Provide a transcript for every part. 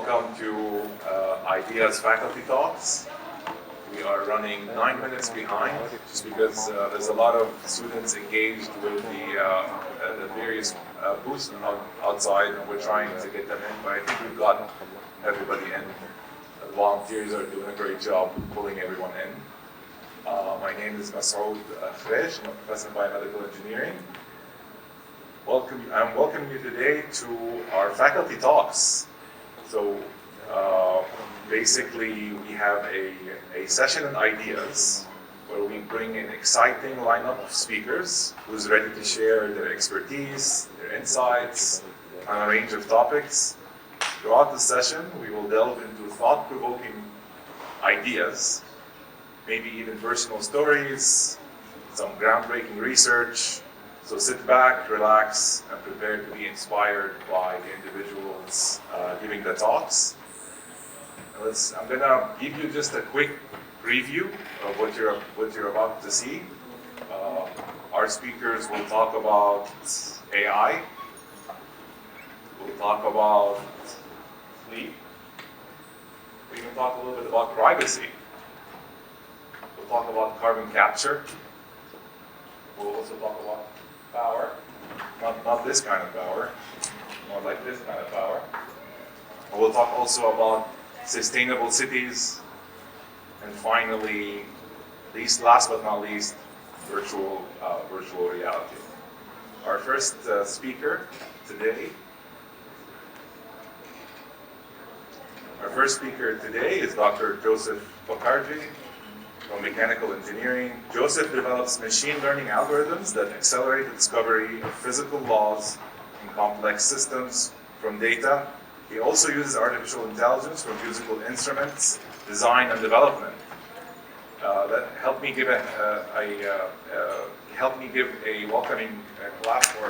Welcome to Ideas Faculty Talks. We are running 9 minutes behind just because there's a lot of students engaged with the various booths outside, and we're trying to get them in, but I think we've got everybody in. The volunteers are doing a great job pulling everyone in. My name is Masoud Khresh. I'm a professor of biomedical engineering. I'm welcoming you today to our faculty talks. So basically we have a session on ideas where we bring an exciting lineup of speakers who's ready to share their expertise, their insights on a range of topics. Throughout the session, we will delve into thought-provoking ideas, maybe even personal stories, some groundbreaking research. So sit back, relax, and prepare to be inspired by the individuals giving the talks. I'm going to give you just a quick preview of what you're about to see. Our speakers will talk about AI. We'll talk about sleep. We can talk a little bit about privacy. We'll talk about carbon capture. We'll also talk about power, not this kind of power, more like this kind of power. And we'll talk also about sustainable cities, and finally, last but not least, virtual reality. Our first speaker today is Dr. Joseph Bokarji from mechanical engineering. Joseph develops machine learning algorithms that accelerate the discovery of physical laws in complex systems from data. He also uses artificial intelligence for musical instruments, design and development. Help me give a welcoming clap for.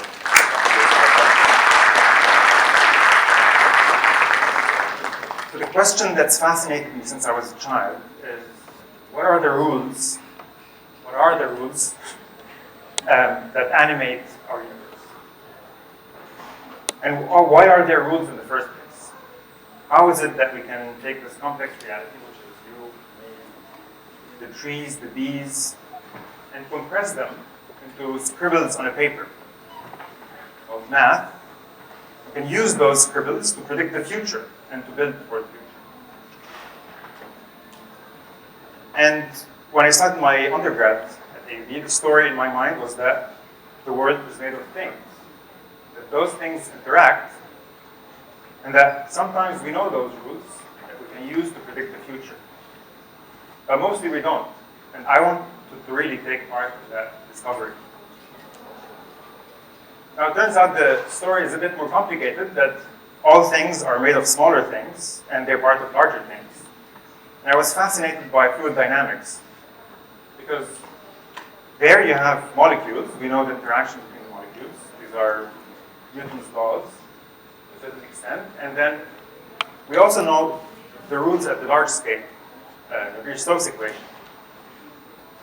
So the question that's fascinated me since I was a child is, what are the rules that animate our universe? And why are there rules in the first place? How is it that we can take this complex reality, which is you, me, the trees, the bees, and compress them into scribbles on a paper of math? We can use those scribbles to predict the future and to build for the future. And when I started my undergrad at AUB, the story in my mind was that the world is made of things, that those things interact, and that sometimes we know those rules that we can use to predict the future. But mostly we don't. And I want to really take part in that discovery. Now it turns out the story is a bit more complicated, that all things are made of smaller things, and they're part of larger things. And I was fascinated by fluid dynamics, because there you have molecules. We know the interaction between the molecules. These are Newton's laws to a certain extent. And then we also know the rules at the large scale, Navier-Stokes equation.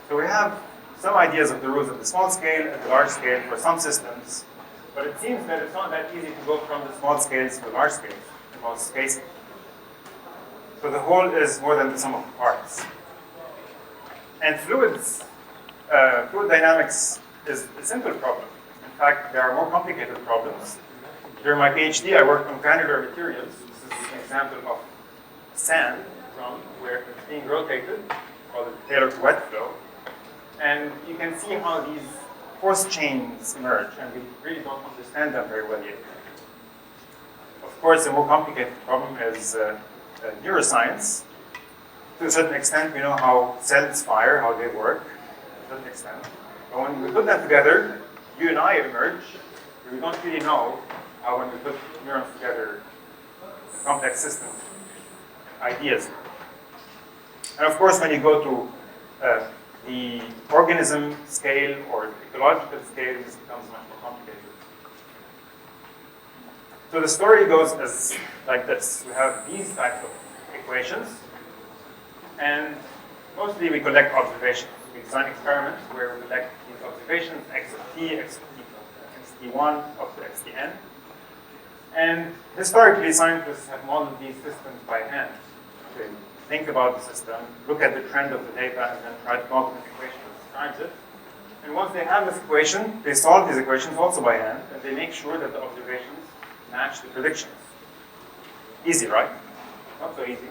So we have some ideas of the rules at the small scale and the large scale for some systems, but it seems that it's not that easy to go from the small scales to the large scales in most cases. So the whole is more than the sum of the parts. And fluid dynamics is a simple problem. In fact, there are more complicated problems. During my PhD, I worked on granular materials. This is an example of sand from where it's being rotated, called the Taylor to wet flow. And you can see how these force chains emerge, and we really don't understand them very well yet. Of course, a more complicated problem is neuroscience. To a certain extent, we know how cells fire, how they work, to a certain extent. But when we put them together, you and I emerge. We don't really know how, when we put neurons together, a complex system, ideas. And of course, when you go to the organism scale or the ecological scale, this becomes much more complicated. So the story goes as like this. We have these types of equations, and mostly we collect observations. We design experiments where we collect these observations, x of t, x of t1 up to xtn. And historically, scientists have modeled these systems by hand. They think about the system, look at the trend of the data, and then try to come up with an equation that describes it. And once they have this equation, they solve these equations also by hand, and they make sure that the observations match the predictions. Easy, right? Not so easy.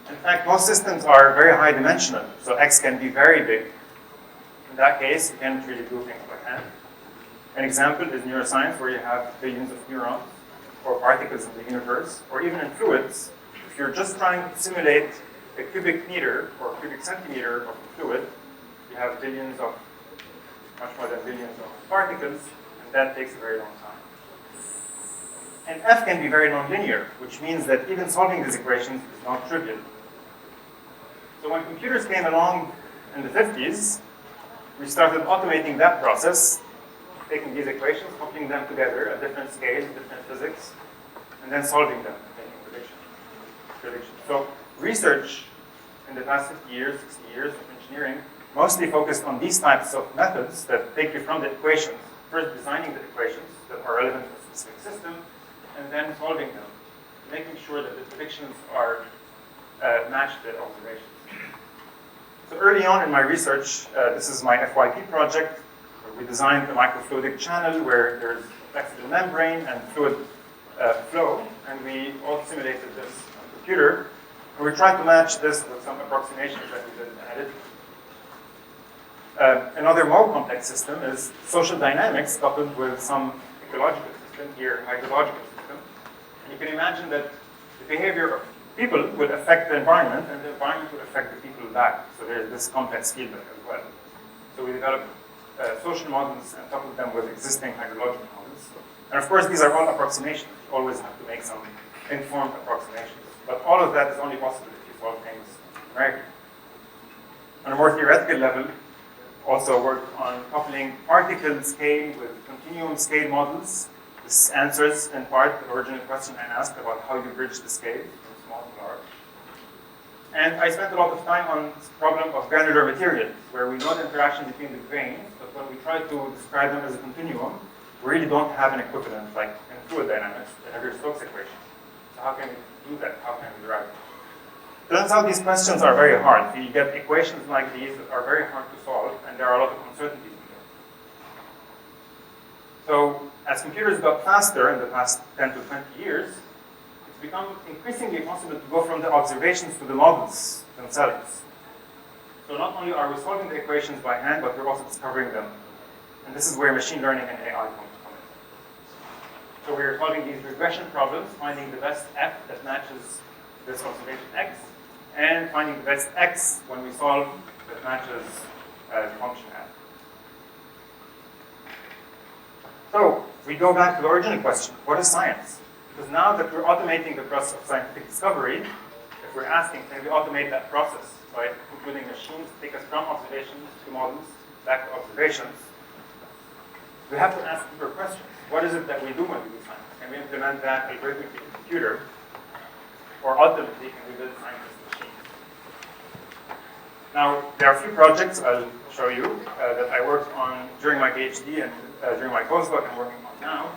In fact, most systems are very high dimensional, so X can be very big. In that case, you can't really do things by hand. An example is neuroscience, where you have billions of neurons, or particles in the universe, or even in fluids. If you're just trying to simulate a cubic meter or cubic centimeter of a fluid, you have billions of, much more than billions of particles, and that takes a very long time. And F can be very nonlinear, which means that even solving these equations is not trivial. So when computers came along in the 50s, we started automating that process, taking these equations, coupling them together at different scales, different physics, and then solving them, making predictions. So research in the past 50 years, 60 years of engineering mostly focused on these types of methods that take you from the equations, first designing the equations that are relevant to a specific system, and then solving them, making sure that the predictions are match the observations. So early on in my research, this is my FYP project. We designed a microfluidic channel where there's a flexible membrane and fluid flow, and we all simulated this on the computer. And we tried to match this with some approximations that we did analytically. Another more complex system is social dynamics coupled with some ecological system, here hydrological system. And you can imagine that the behavior of people will affect the environment, and the environment will affect the people back. So there's this complex feedback as well. So we developed social models and coupled them with existing hydrological models. And of course, these are all approximations. You always have to make some informed approximations. But all of that is only possible if you solve things numerically. On a more theoretical level, also worked on coupling particle scale with continuum scale models. This answers, in part, the original question I asked about how you bridge the scale from small to large. And I spent a lot of time on this problem of granular materials, where we know the interaction between the grains, but when we try to describe them as a continuum, we really don't have an equivalent, like in fluid dynamics, the Navier-Stokes equation. So how can we do that? How can we derive it? Turns out these questions are very hard. You get equations like these that are very hard to solve, and there are a lot of uncertainties in them. So as computers got faster in the past 10 to 20 years, it's become increasingly possible to go from the observations to the models themselves. So not only are we solving the equations by hand, but we're also discovering them. And this is where machine learning and AI come in. So we're solving these regression problems, finding the best F that matches this observation X, and finding the best X when we solve that matches the function F. So we go back to the original question, what is science? Because now that we're automating the process of scientific discovery, if we're asking, can we automate that process by including machines to take us from observations to models, back to observations, we have to ask deeper questions. What is it that we do when we do science? Can we implement that algorithmically in a computer? Or ultimately, can we build scientist machines? Now, there are a few projects I'll show you that I worked on during my PhD and during my postdoc I'm working on now.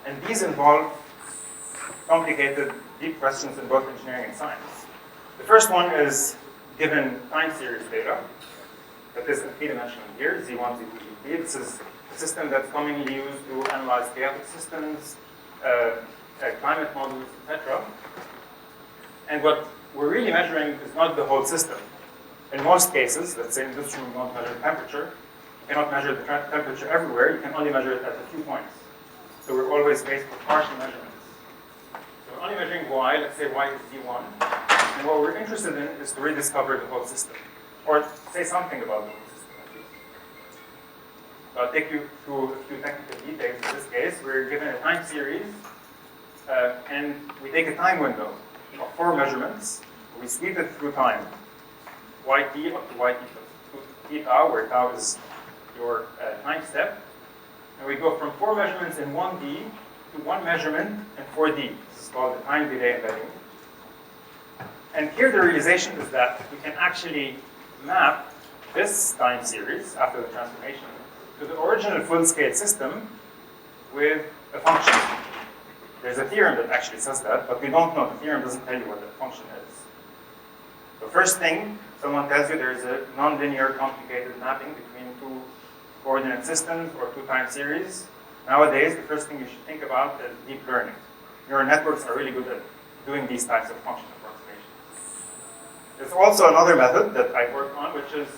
And these involve complicated, deep questions in both engineering and science. The first one is given time series data, that is in three-dimensional here, Z1, Z2, Z3. This is a system that's commonly used to analyze chaotic systems, climate models, etc. And what we're really measuring is not the whole system. In most cases, let's say in this room, we want to measure temperature. You cannot measure the temperature everywhere. You can only measure it at a few points. So we're always faced with partial measurements. So we're only measuring y, let's say y is Z1. And what we're interested in is to rediscover the whole system, or say something about the whole system at least. So I'll take you through a few technical details. In this case, we're given a time series, and we take a time window of 4 measurements. We sweep it through time, yt up to yt plus t tau, where tau is your time step. And we go from 4 measurements in 1D to 1 measurement in 4D. This is called the time delay embedding. And here the realization is that we can actually map this time series after the transformation to the original full-scale system with a function. There's a theorem that actually says that, but we don't know. The theorem doesn't tell you what that function is. The first thing someone tells you there's a nonlinear complicated mapping between two coordinate systems or two time series. Nowadays, the first thing you should think about is deep learning. Neural networks are really good at doing these types of function approximations. There's also another method that I worked on, which is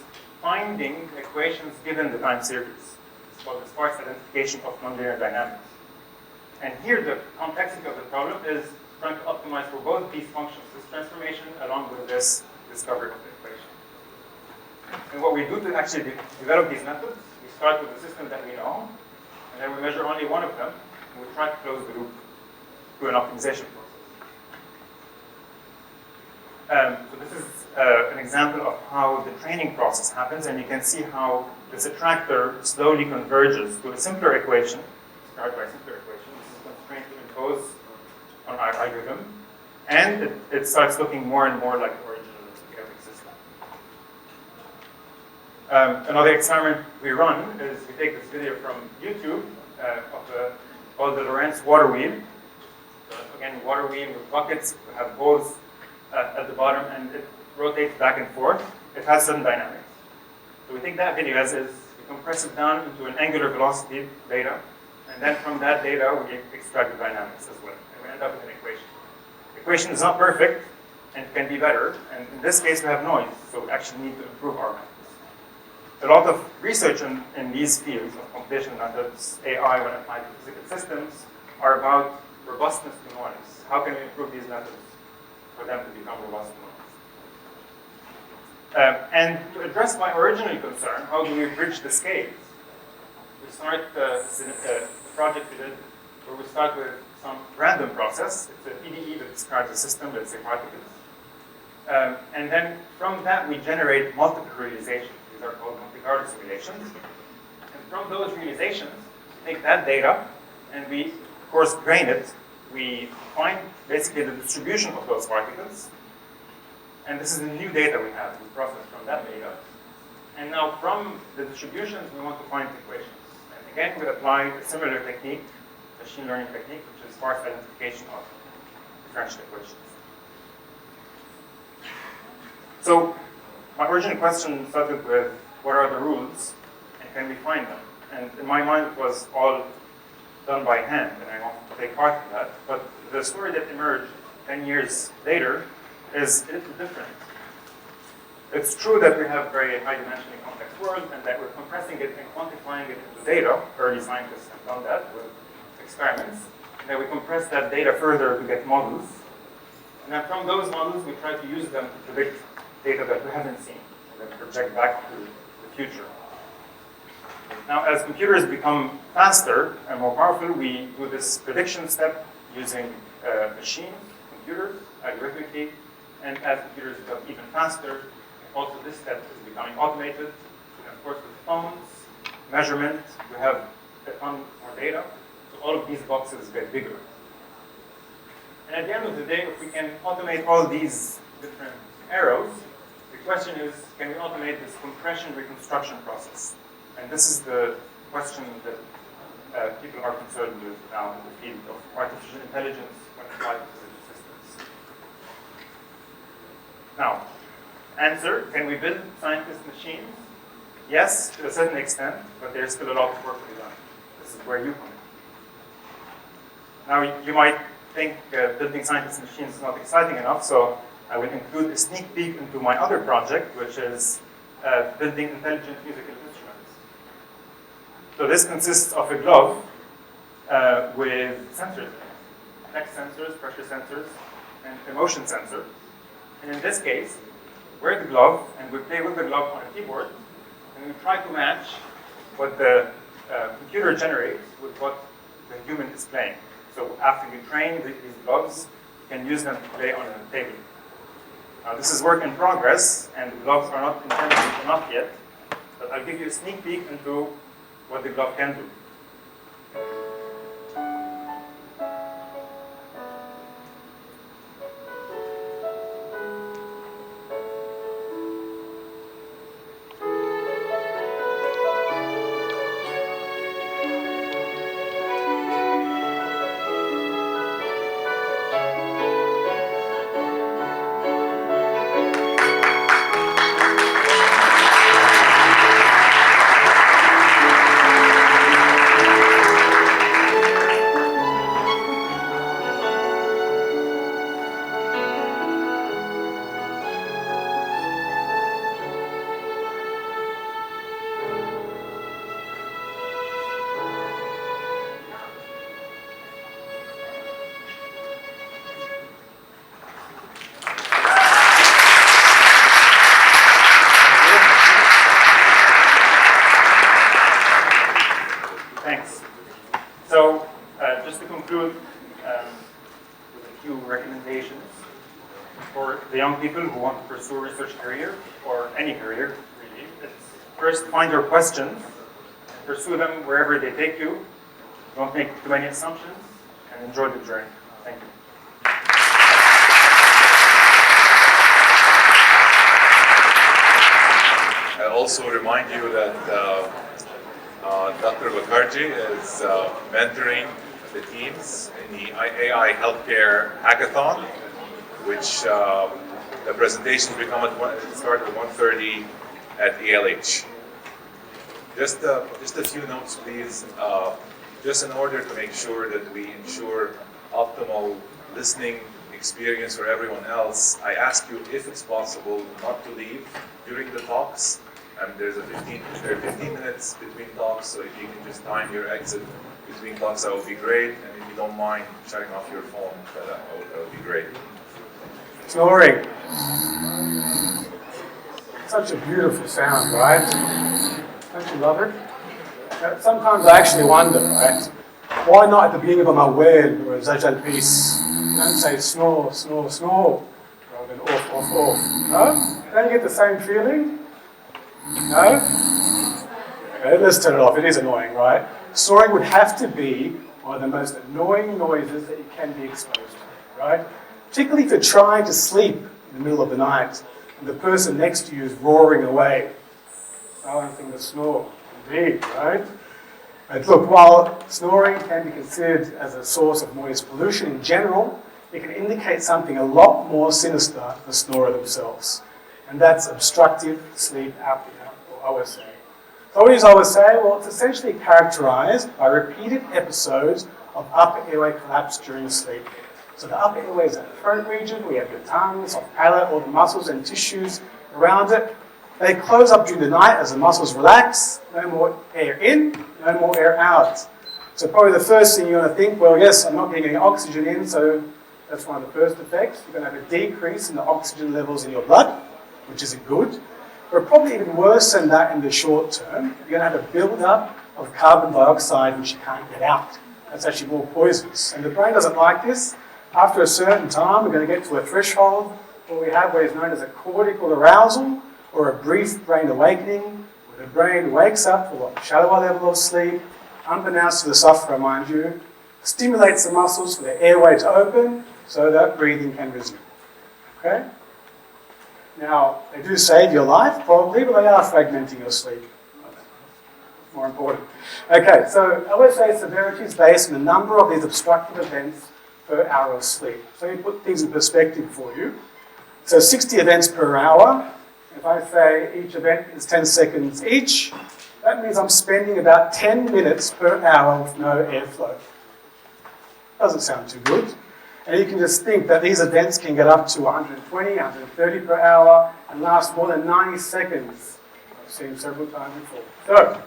finding equations given the time series. It's called the sparse identification of nonlinear dynamics. And here the complexity of the problem is trying to optimize for both these functions, this transformation along with this discovery of the equation. And what we do to actually develop these methods, we start with the system that we know, and then we measure only one of them, and we try to close the loop through an optimization process. So this is an example of how the training process happens, and you can see how this attractor slowly converges to a simpler equation, described by a simpler equation. This is constrained to impose on our algorithm, and it starts looking more and more like the original chaotic system. Another experiment we run is we take this video from YouTube called the Lorentz water wheel. So again, water wheel with buckets, we have holes at the bottom, and it rotates back and forth. It has certain dynamics. So we take that video as is, we compress it down into an angular velocity data, and then from that data we extract the dynamics as well. And we end up with an equation. The equation is not perfect, and it can be better. And in this case we have noise, so we actually need to improve our methods. A lot of research in these fields of computational methods, AI when applied to physical systems, are about robustness to noise. How can we improve these methods for them to become robust to noise? And to address my original concern, how do we bridge the scales? We start the project we did where we start with some random process. It's a PDE that describes a system, let's say particles. And then from that we generate multiple realizations. These are called Monte Carlo simulations. And from those realizations, we take that data and we, of course, grain it. We find basically the distribution of those particles. And this is the new data we have. We process from that data. And now from the distributions, we want to find equations. And again, we apply a similar technique, machine learning technique, which is sparse identification of differential equations. So my original question started with, what are the rules, and can we find them? And in my mind, it was all done by hand, and I wanted to take part in that. But the story that emerged 10 years later is a little different. It's true that we have a very high-dimensionally complex world, and that we're compressing it and quantifying it into data. Early scientists have done that with experiments. And then we compress that data further to get models. And then from those models, we try to use them to predict data that we haven't seen, and then project back to the future. Now, as computers become faster and more powerful, we do this prediction step using machines, computers, algorithmically, and as computers become even faster, also this step is becoming automated. And of course, with phones, measurement, we have a ton more data, so all of these boxes get bigger. And at the end of the day, if we can automate all these different arrows, the question is, can we automate this compression reconstruction process? And this is the question that people are concerned with now in the field of artificial intelligence when applied to physical systems. Now, answer, can we build scientist machines? Yes, to a certain extent, but there's still a lot of work to be done. This is where you come in. Now, you might think building scientist machines is not exciting enough, so I will include a sneak peek into my other project, which is building intelligent musical instruments. So this consists of a glove with sensors in it. Text sensors, pressure sensors, and a motion sensor. And in this case, wear the glove, and we play with the glove on a keyboard, and we try to match what the computer generates with what the human is playing. So after you train these gloves, you can use them to play on a table. Now this is work in progress, and the gloves are not intelligent enough yet, but I'll give you a sneak peek into what the glove can do. recommendations for the young people who want to pursue a research career, or any career, really. It's first, find your questions, pursue them wherever they take you. Don't make too many assumptions, and enjoy the journey. Thank you. I also remind you that Dr. Bakarji is mentoring the teams in the AI Healthcare Hackathon, which the presentation will start at 1:30 at ELH. Just a few notes, please. Just in order to make sure that we ensure optimal listening experience for everyone else, I ask you, if it's possible, not to leave during the talks. There's 15 minutes between talks, so if you can just time your exit between talks, that would be great. And if you don't mind shutting off your phone, that would be great. Snoring. Such a beautiful sound, right? Don't you love it? Sometimes I actually wonder, right? Why not at the beginning of my word or a Zajal piece? Don't say snore, snore, snore, rather than off, off, off. No? Don't you get the same feeling? No? Okay, let's turn it off. It is annoying, right? Snoring would have to be one of the most annoying noises that you can be exposed to, right? Particularly if you're trying to sleep in the middle of the night and the person next to you is roaring away. Silent thing to snore. Indeed, right? But look, while snoring can be considered as a source of noise pollution in general, it can indicate something a lot more sinister to the snorer themselves. And that's obstructive sleep apnea, or OSA. So what is OSA? Well, it's essentially characterized by repeated episodes of upper airway collapse during sleep. So the upper airway is that throat region, we have your tongue, soft palate, all the muscles and tissues around it. They close up during the night as the muscles relax, no more air in, no more air out. So probably the first thing you're going to think, well, yes, I'm not getting any oxygen in, so that's one of the first effects. You're going to have a decrease in the oxygen levels in your blood, which isn't good. But probably even worse than that in the short term, you're going to have a build-up of carbon dioxide which you can't get out. That's actually more poisonous. And the brain doesn't like this. After a certain time, we're going to get to a threshold where we have what is known as a cortical arousal, or a brief brain awakening, where the brain wakes up for a shallower level of sleep, unbeknownst to the sufferer, mind you, stimulates the muscles for the airway to open so that breathing can resume. Okay? Now, they do save your life, probably, but they are fragmenting your sleep. More important. Okay, so OSA severity is based on the number of these obstructive events per hour of sleep. So you put things in perspective for you. So 60 events per hour. If I say each event is 10 seconds each, that means I'm spending about 10 minutes per hour with no airflow. Doesn't sound too good. And you can just think that these events can get up to 120, 130 per hour and last more than 90 seconds. I've seen several times before. So,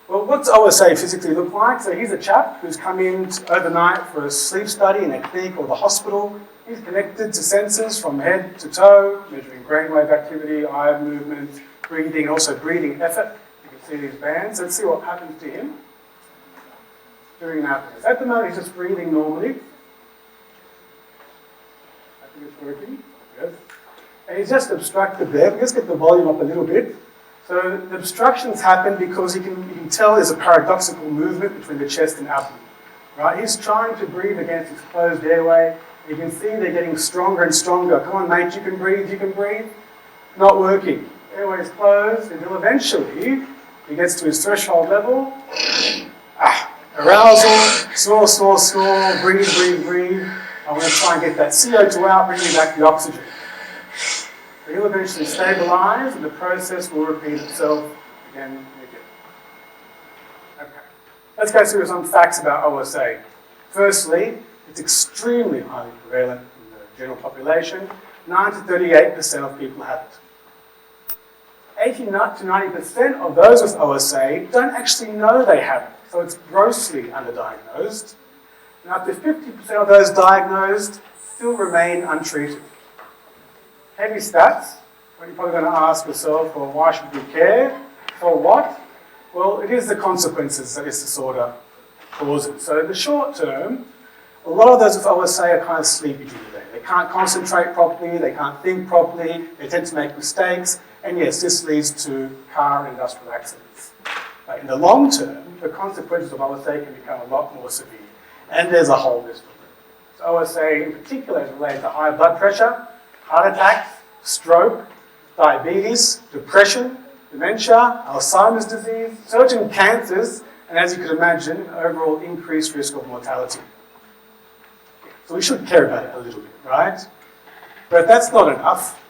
well, what's OSA physically look like? So here's a chap who's come in overnight for a sleep study in a clinic or the hospital. He's connected to sensors from head to toe, measuring brainwave activity, eye movement, breathing, and also breathing effort. You can see these bands. Let's see what happens to him during an apnea. At the moment, he's just breathing normally. I think it's working. Yes. And he's just obstructed there. Let's get the volume up a little bit. So the obstructions happen because you can tell there's a paradoxical movement between the chest and abdomen. Right? He's trying to breathe against his closed airway. You can see they're getting stronger and stronger. Come on, mate, you can breathe, you can breathe. Not working. Airway is closed until eventually he gets to his threshold level. Arousal, snore, snore, snore, breathe, breathe, breathe. I'm going to try and get that CO2 out, bringing back the oxygen. So he'll eventually stabilize and the process will repeat itself again and again. Okay. Let's go through some facts about OSA. Firstly, it's extremely highly prevalent in the general population. 9 to 38% of people have it. 80 to 90% of those with OSA don't actually know they have it, so it's grossly underdiagnosed. And up to 50% of those diagnosed still remain untreated. Heavy stats, what you're probably going to ask yourself, well, why should we care? For what? Well, it is the consequences that this disorder causes. So in the short term, A lot of those with OSA are kind of sleepy during the day. They can't concentrate properly, they can't think properly, they tend to make mistakes, and yes, this leads to car and industrial accidents. But in the long term, the consequences of OSA can become a lot more severe, and there's a whole list of them. So OSA in particular is related to high blood pressure, heart attacks, stroke, diabetes, depression, dementia, Alzheimer's disease, certain cancers, and as you can imagine, overall increased risk of mortality. So we should care about it a little bit, right? But that's not enough.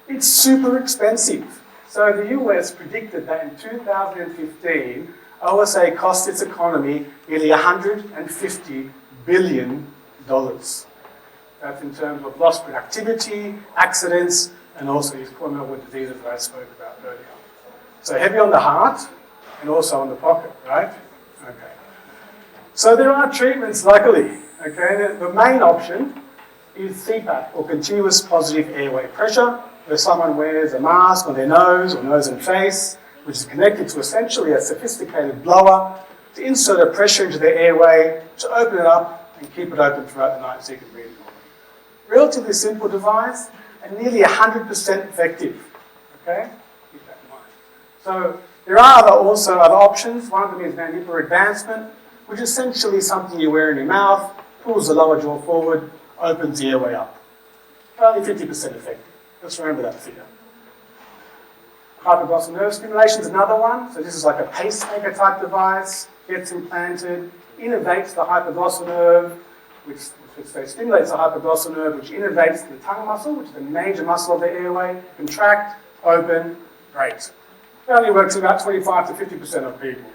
It's super expensive. So the US predicted that in 2015, OSA cost its economy nearly $150 billion. That's in terms of lost productivity, accidents, and also these comorbid diseases that I spoke about earlier. So heavy on the heart and also on the pocket, right? Okay. So there are treatments, luckily. Okay, the main option is CPAP, or continuous positive airway pressure, where someone wears a mask on their nose or nose and face, which is connected to essentially a sophisticated blower to insert a pressure into their airway, to open it up and keep it open throughout the night so you can breathe normally. Relatively simple device and nearly 100% effective. Okay, keep that in mind. So there are also other options. One of them is mandibular advancement, which is essentially something you wear in your mouth, pulls the lower jaw forward, opens the airway up. Only 50% effective. Just remember that figure. Hypoglossal nerve stimulation is another one. So this is like a pacemaker type device, gets implanted, innervates the hypoglossal nerve, which stimulates the hypoglossal nerve, which innervates the tongue muscle, which is the major muscle of the airway. Contract, open, great. It only works about 25 to 50% of people.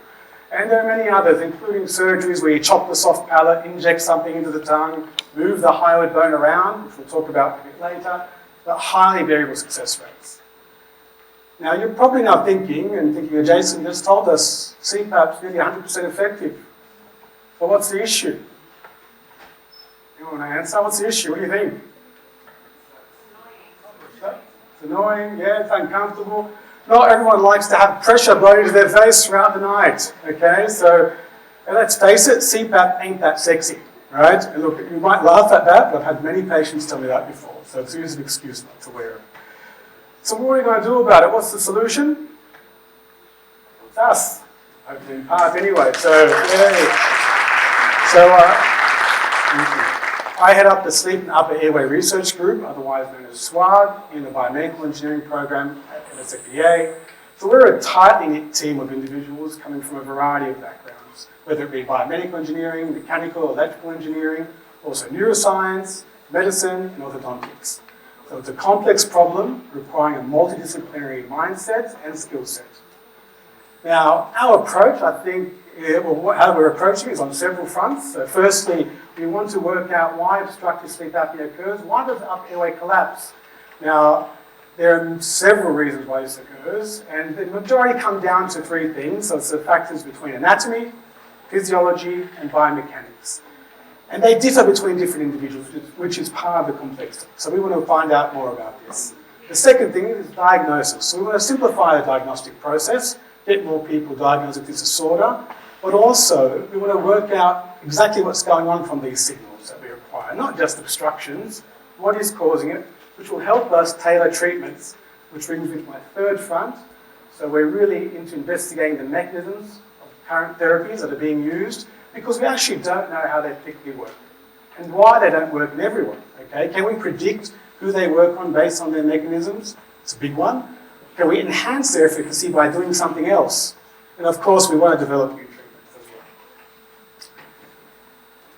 And there are many others, including surgeries where you chop the soft palate, inject something into the tongue, move the hyoid bone around, which we'll talk about a bit later, but highly variable success rates. Now, you're probably now thinking, Jason just told us CPAP's nearly 100% effective. But what's the issue? You want to answer? What's the issue? What do you think? It's annoying, yeah, it's uncomfortable. Not everyone likes to have pressure blown into their face throughout the night, okay? So, and let's face it, CPAP ain't that sexy, right? And look, you might laugh at that, but I've had many patients tell me that before, so it's usually an excuse not to wear it. So what are we going to do about it? What's the solution? It's us, hopefully in part anyway, so yay. So, I head up the Sleep and Upper Airway Research Group, otherwise known as SWAG, in the Biomedical Engineering Program at MSFEA. So we're a tightly knit team of individuals coming from a variety of backgrounds, whether it be biomedical engineering, mechanical, electrical engineering, also neuroscience, medicine, and orthodontics. So it's a complex problem requiring a multidisciplinary mindset and skill set. Now, our approach, I think, how we're approaching it is on several fronts. So firstly, we want to work out why obstructive sleep apnea occurs. Why does the upper airway collapse? Now, there are several reasons why this occurs, and the majority come down to three things. So it's the factors between anatomy, physiology, and biomechanics. And they differ between different individuals, which is part of the complexity. So we want to find out more about this. The second thing is diagnosis. So we want to simplify the diagnostic process, get more people diagnosed with this disorder, but also we want to work out exactly what's going on from these signals that we require, not just obstructions, what is causing it, which will help us tailor treatments, which brings me to my third front. So we're really into investigating the mechanisms of current therapies that are being used, because we actually don't know how they particularly work and why they don't work in everyone. Okay? Can we predict who they work on based on their mechanisms? It's a big one. Can we enhance their efficacy by doing something else? And of course, we want to develop new treatments as well.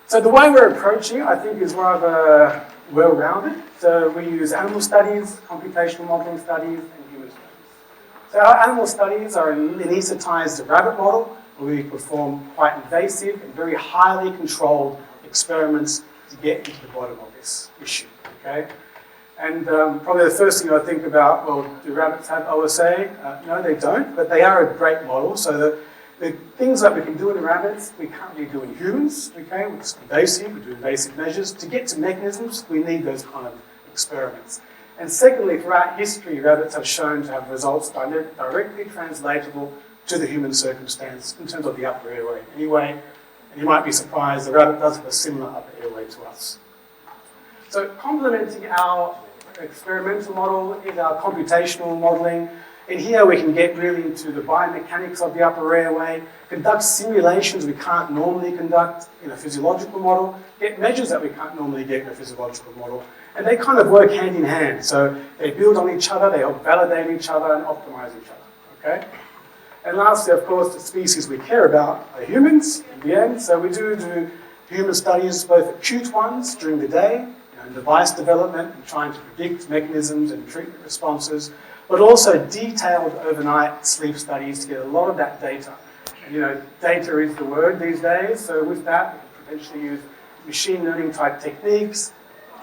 So the way we're approaching it, I think, is rather well-rounded. So we use animal studies, computational modeling studies, and human studies. So our animal studies are an anesthetized rabbit model, where we perform quite invasive and very highly controlled experiments to get into the bottom of this issue. Okay? And probably the first thing I think about, well, do rabbits have OSA? No, they don't, but they are a great model. So the things that we can do in rabbits, we can't really do in humans. Okay? It's invasive, we do invasive measures. To get to mechanisms, we need those kind of experiments. And secondly, throughout history, rabbits have shown to have results directly translatable to the human circumstance in terms of the upper airway. Anyway, And you might be surprised, the rabbit does have a similar upper airway to us. So complementing our experimental model is our computational modeling. In here we can get really into the biomechanics of the upper airway, conduct simulations we can't normally conduct in a physiological model, get measures that we can't normally get in a physiological model, and they kind of work hand in hand. So they build on each other, they help validate each other and optimize each other, okay? And lastly, of course, the species we care about are humans in the end. So we do human studies, both acute ones during the day, device development and trying to predict mechanisms and treatment responses, but also detailed overnight sleep studies to get a lot of that data. And data is the word these days, so with that, we can potentially use machine learning type techniques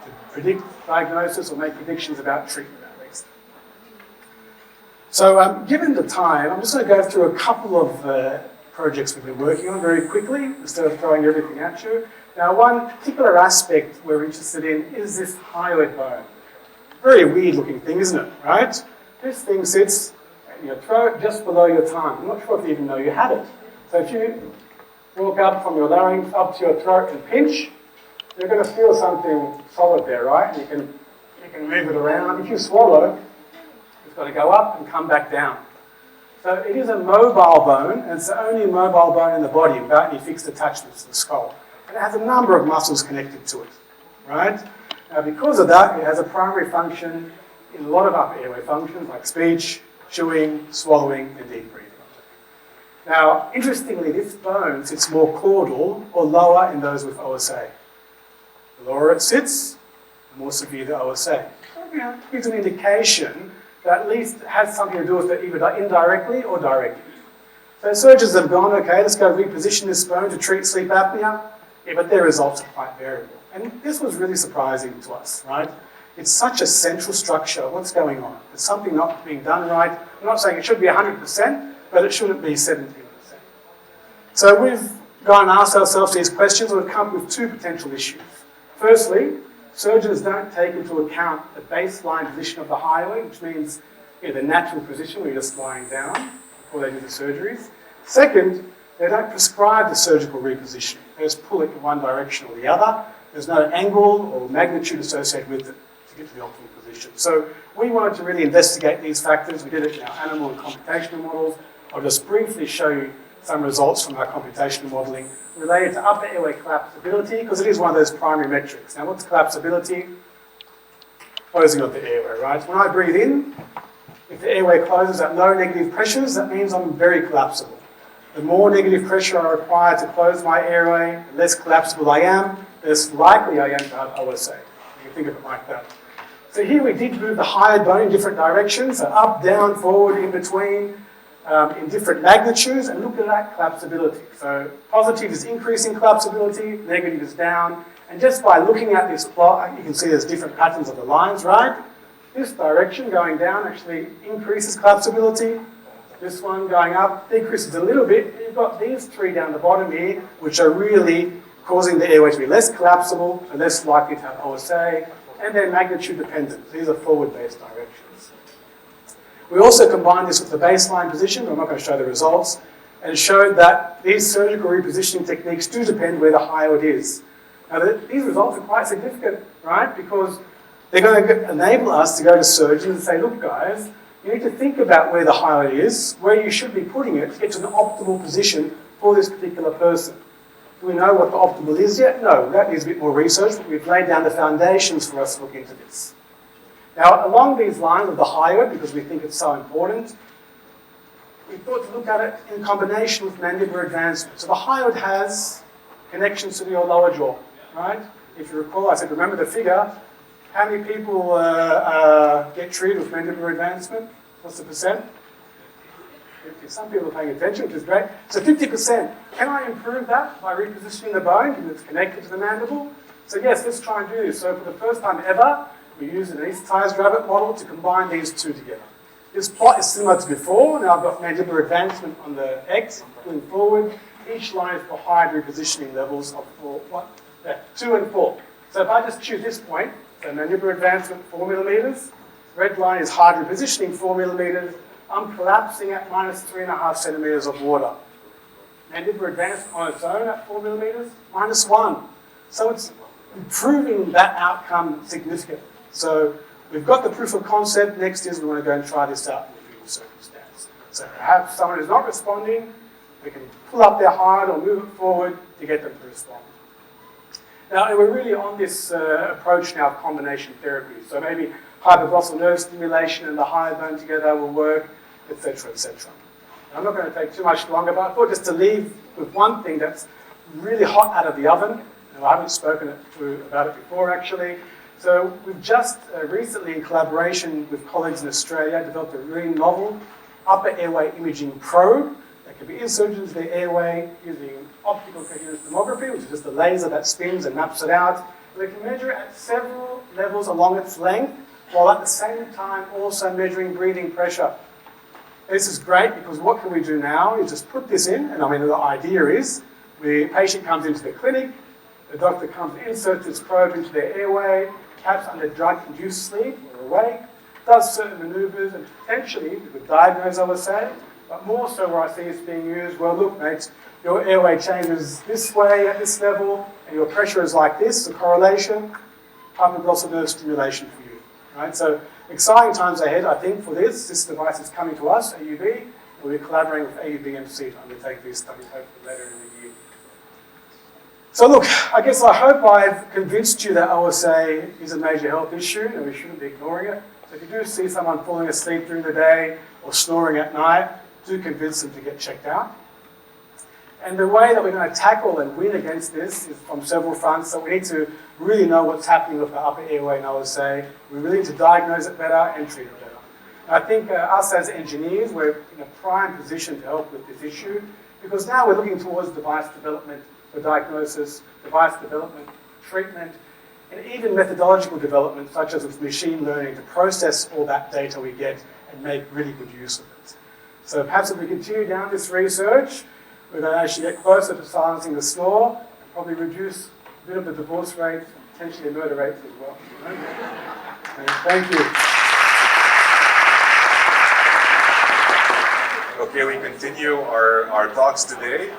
to predict diagnosis or make predictions about treatment at least. So given the time, I'm just going to go through a couple of projects we've been working on very quickly, instead of throwing everything at you. Now, one particular aspect we're interested in is this hyoid bone. Very weird looking thing, isn't it, right? This thing sits at your throat just below your tongue. I'm not sure if you even know you had it. So if you walk up from your larynx up to your throat and pinch, you're going to feel something solid there, right? You can move it around. If you swallow, it's got to go up and come back down. So it is a mobile bone, and it's the only mobile bone in the body without any fixed attachments to the skull. And it has a number of muscles connected to it, right? Now, because of that, it has a primary function in a lot of upper airway functions like speech, chewing, swallowing, and deep breathing. Now, interestingly, this bone sits more caudal or lower in those with OSA. The lower it sits, the more severe the OSA. So, gives an indication that at least has something to do with it either indirectly or directly. So surgeons have gone, okay, let's go reposition this bone to treat sleep apnea. Yeah, but their results are quite variable. And this was really surprising to us, right? It's such a central structure. What's going on? There's something not being done right. I'm not saying it should be 100%, but it shouldn't be 17%. So we've gone and asked ourselves these questions and we've come up with two potential issues. Firstly, surgeons don't take into account the baseline position of the hyoid, which means the natural position where you're just lying down before they do the surgeries. Second, they don't prescribe the surgical repositioning. They just pull it in one direction or the other. There's no angle or magnitude associated with it to get to the optimal position. So we wanted to really investigate these factors. We did it in our animal and computational models. I'll just briefly show you some results from our computational modeling related to upper airway collapsibility, because it is one of those primary metrics. Now, what's collapsibility? Closing of the airway, right? When I breathe in, if the airway closes at low negative pressures, that means I'm very collapsible. The more negative pressure I require to close my airway, the less collapsible I am, the less likely I am to have OSA. You can think of it like that. So here we did move the hyoid bone in different directions, so up, down, forward, in between, in different magnitudes, and look at that collapsibility. So positive is increasing collapsibility, negative is down, and just by looking at this plot, you can see there's different patterns of the lines, right? This direction going down actually increases collapsibility. This one going up decreases a little bit. You've got these three down the bottom here, which are really causing the airway to be less collapsible and less likely to have OSA, and they're magnitude dependent. These are forward-based directions. We also combined this with the baseline position. I'm not going to show the results, and showed that these surgical repositioning techniques do depend where the hyoid is. Now, these results are quite significant, right? Because they're going to enable us to go to surgeons and say, look, guys, you need to think about where the hyoid is, where you should be putting it to get to an optimal position for this particular person. Do we know what the optimal is yet? No, that needs a bit more research, but we've laid down the foundations for us to look into this. Now, along these lines of the hyoid, because we think it's so important, we thought to look at it in combination with mandibular advancement. So the hyoid has connections to your lower jaw, right? If you recall, I said, remember the figure. How many people get treated with mandibular advancement? What's the percent? 50. Some people are paying attention, which is great. So 50%. Can I improve that by repositioning the bone because it's connected to the mandible? So yes, let's try and do this. So for the first time ever, we used an anesthetized rabbit model to combine these two together. This plot is similar to before. Now I've got mandibular advancement on the X, pulling forward. Each line is for high repositioning levels of 2 and 4. So if I just choose this point, so mandibular advancement 4 millimeters, red line is hard repositioning 4 millimeters, I'm collapsing at minus 3.5 centimeters of water. mandibular advancement on its own at 4 millimeters, -1. So it's improving that outcome significantly. So we've got the proof of concept. Next is we want to go and try this out in the real circumstance. So perhaps someone who's not responding, we can pull up their heart or move it forward to get them to respond. Now, we're really on this approach now of combination therapy. So maybe hypoglossal nerve stimulation and the higher bone together will work, etc., etc. I'm not going to take too much longer, but I thought just to leave with one thing that's really hot out of the oven, and I haven't spoken about it before actually. So we've just recently, in collaboration with colleagues in Australia, developed a really novel upper airway imaging probe that can be inserted into the airway using optical coherence tomography, which is just a laser that spins and maps it out. And we can measure at several levels along its length, while at the same time also measuring breathing pressure. This is great because what can we do now is just put this in, and I mean the idea is the patient comes into the clinic, the doctor comes, inserts this probe into their airway, perhaps under drug-induced sleep or awake, does certain maneuvers, and potentially we could diagnose, I would say, but more so where I see it's being used, well, look, mate, your airway changes this way at this level, and your pressure is like this, the correlation, hypoglossal nerve stimulation for you. Right? So exciting times ahead, I think, for this. This device is coming to us, AUB, and we're collaborating with AUB-MC to undertake these studies hopefully later in the year. So look, I guess I hope I've convinced you that OSA is a major health issue and we shouldn't be ignoring it. So if you do see someone falling asleep during the day or snoring at night, do convince them to get checked out. And the way that we're going to tackle and win against this is from several fronts. So we need to really know what's happening with the upper airway and OSA. We really need to diagnose it better and treat it better. And I think us as engineers, we're in a prime position to help with this issue because now we're looking towards device development for diagnosis, device development, treatment, and even methodological development, such as with machine learning, to process all that data we get and make really good use of it. So perhaps if we continue down this research, we're going to actually get closer to silencing the snore, and probably reduce a bit of the divorce rate, potentially murder rates as well. And thank you. Okay, we continue our talks today.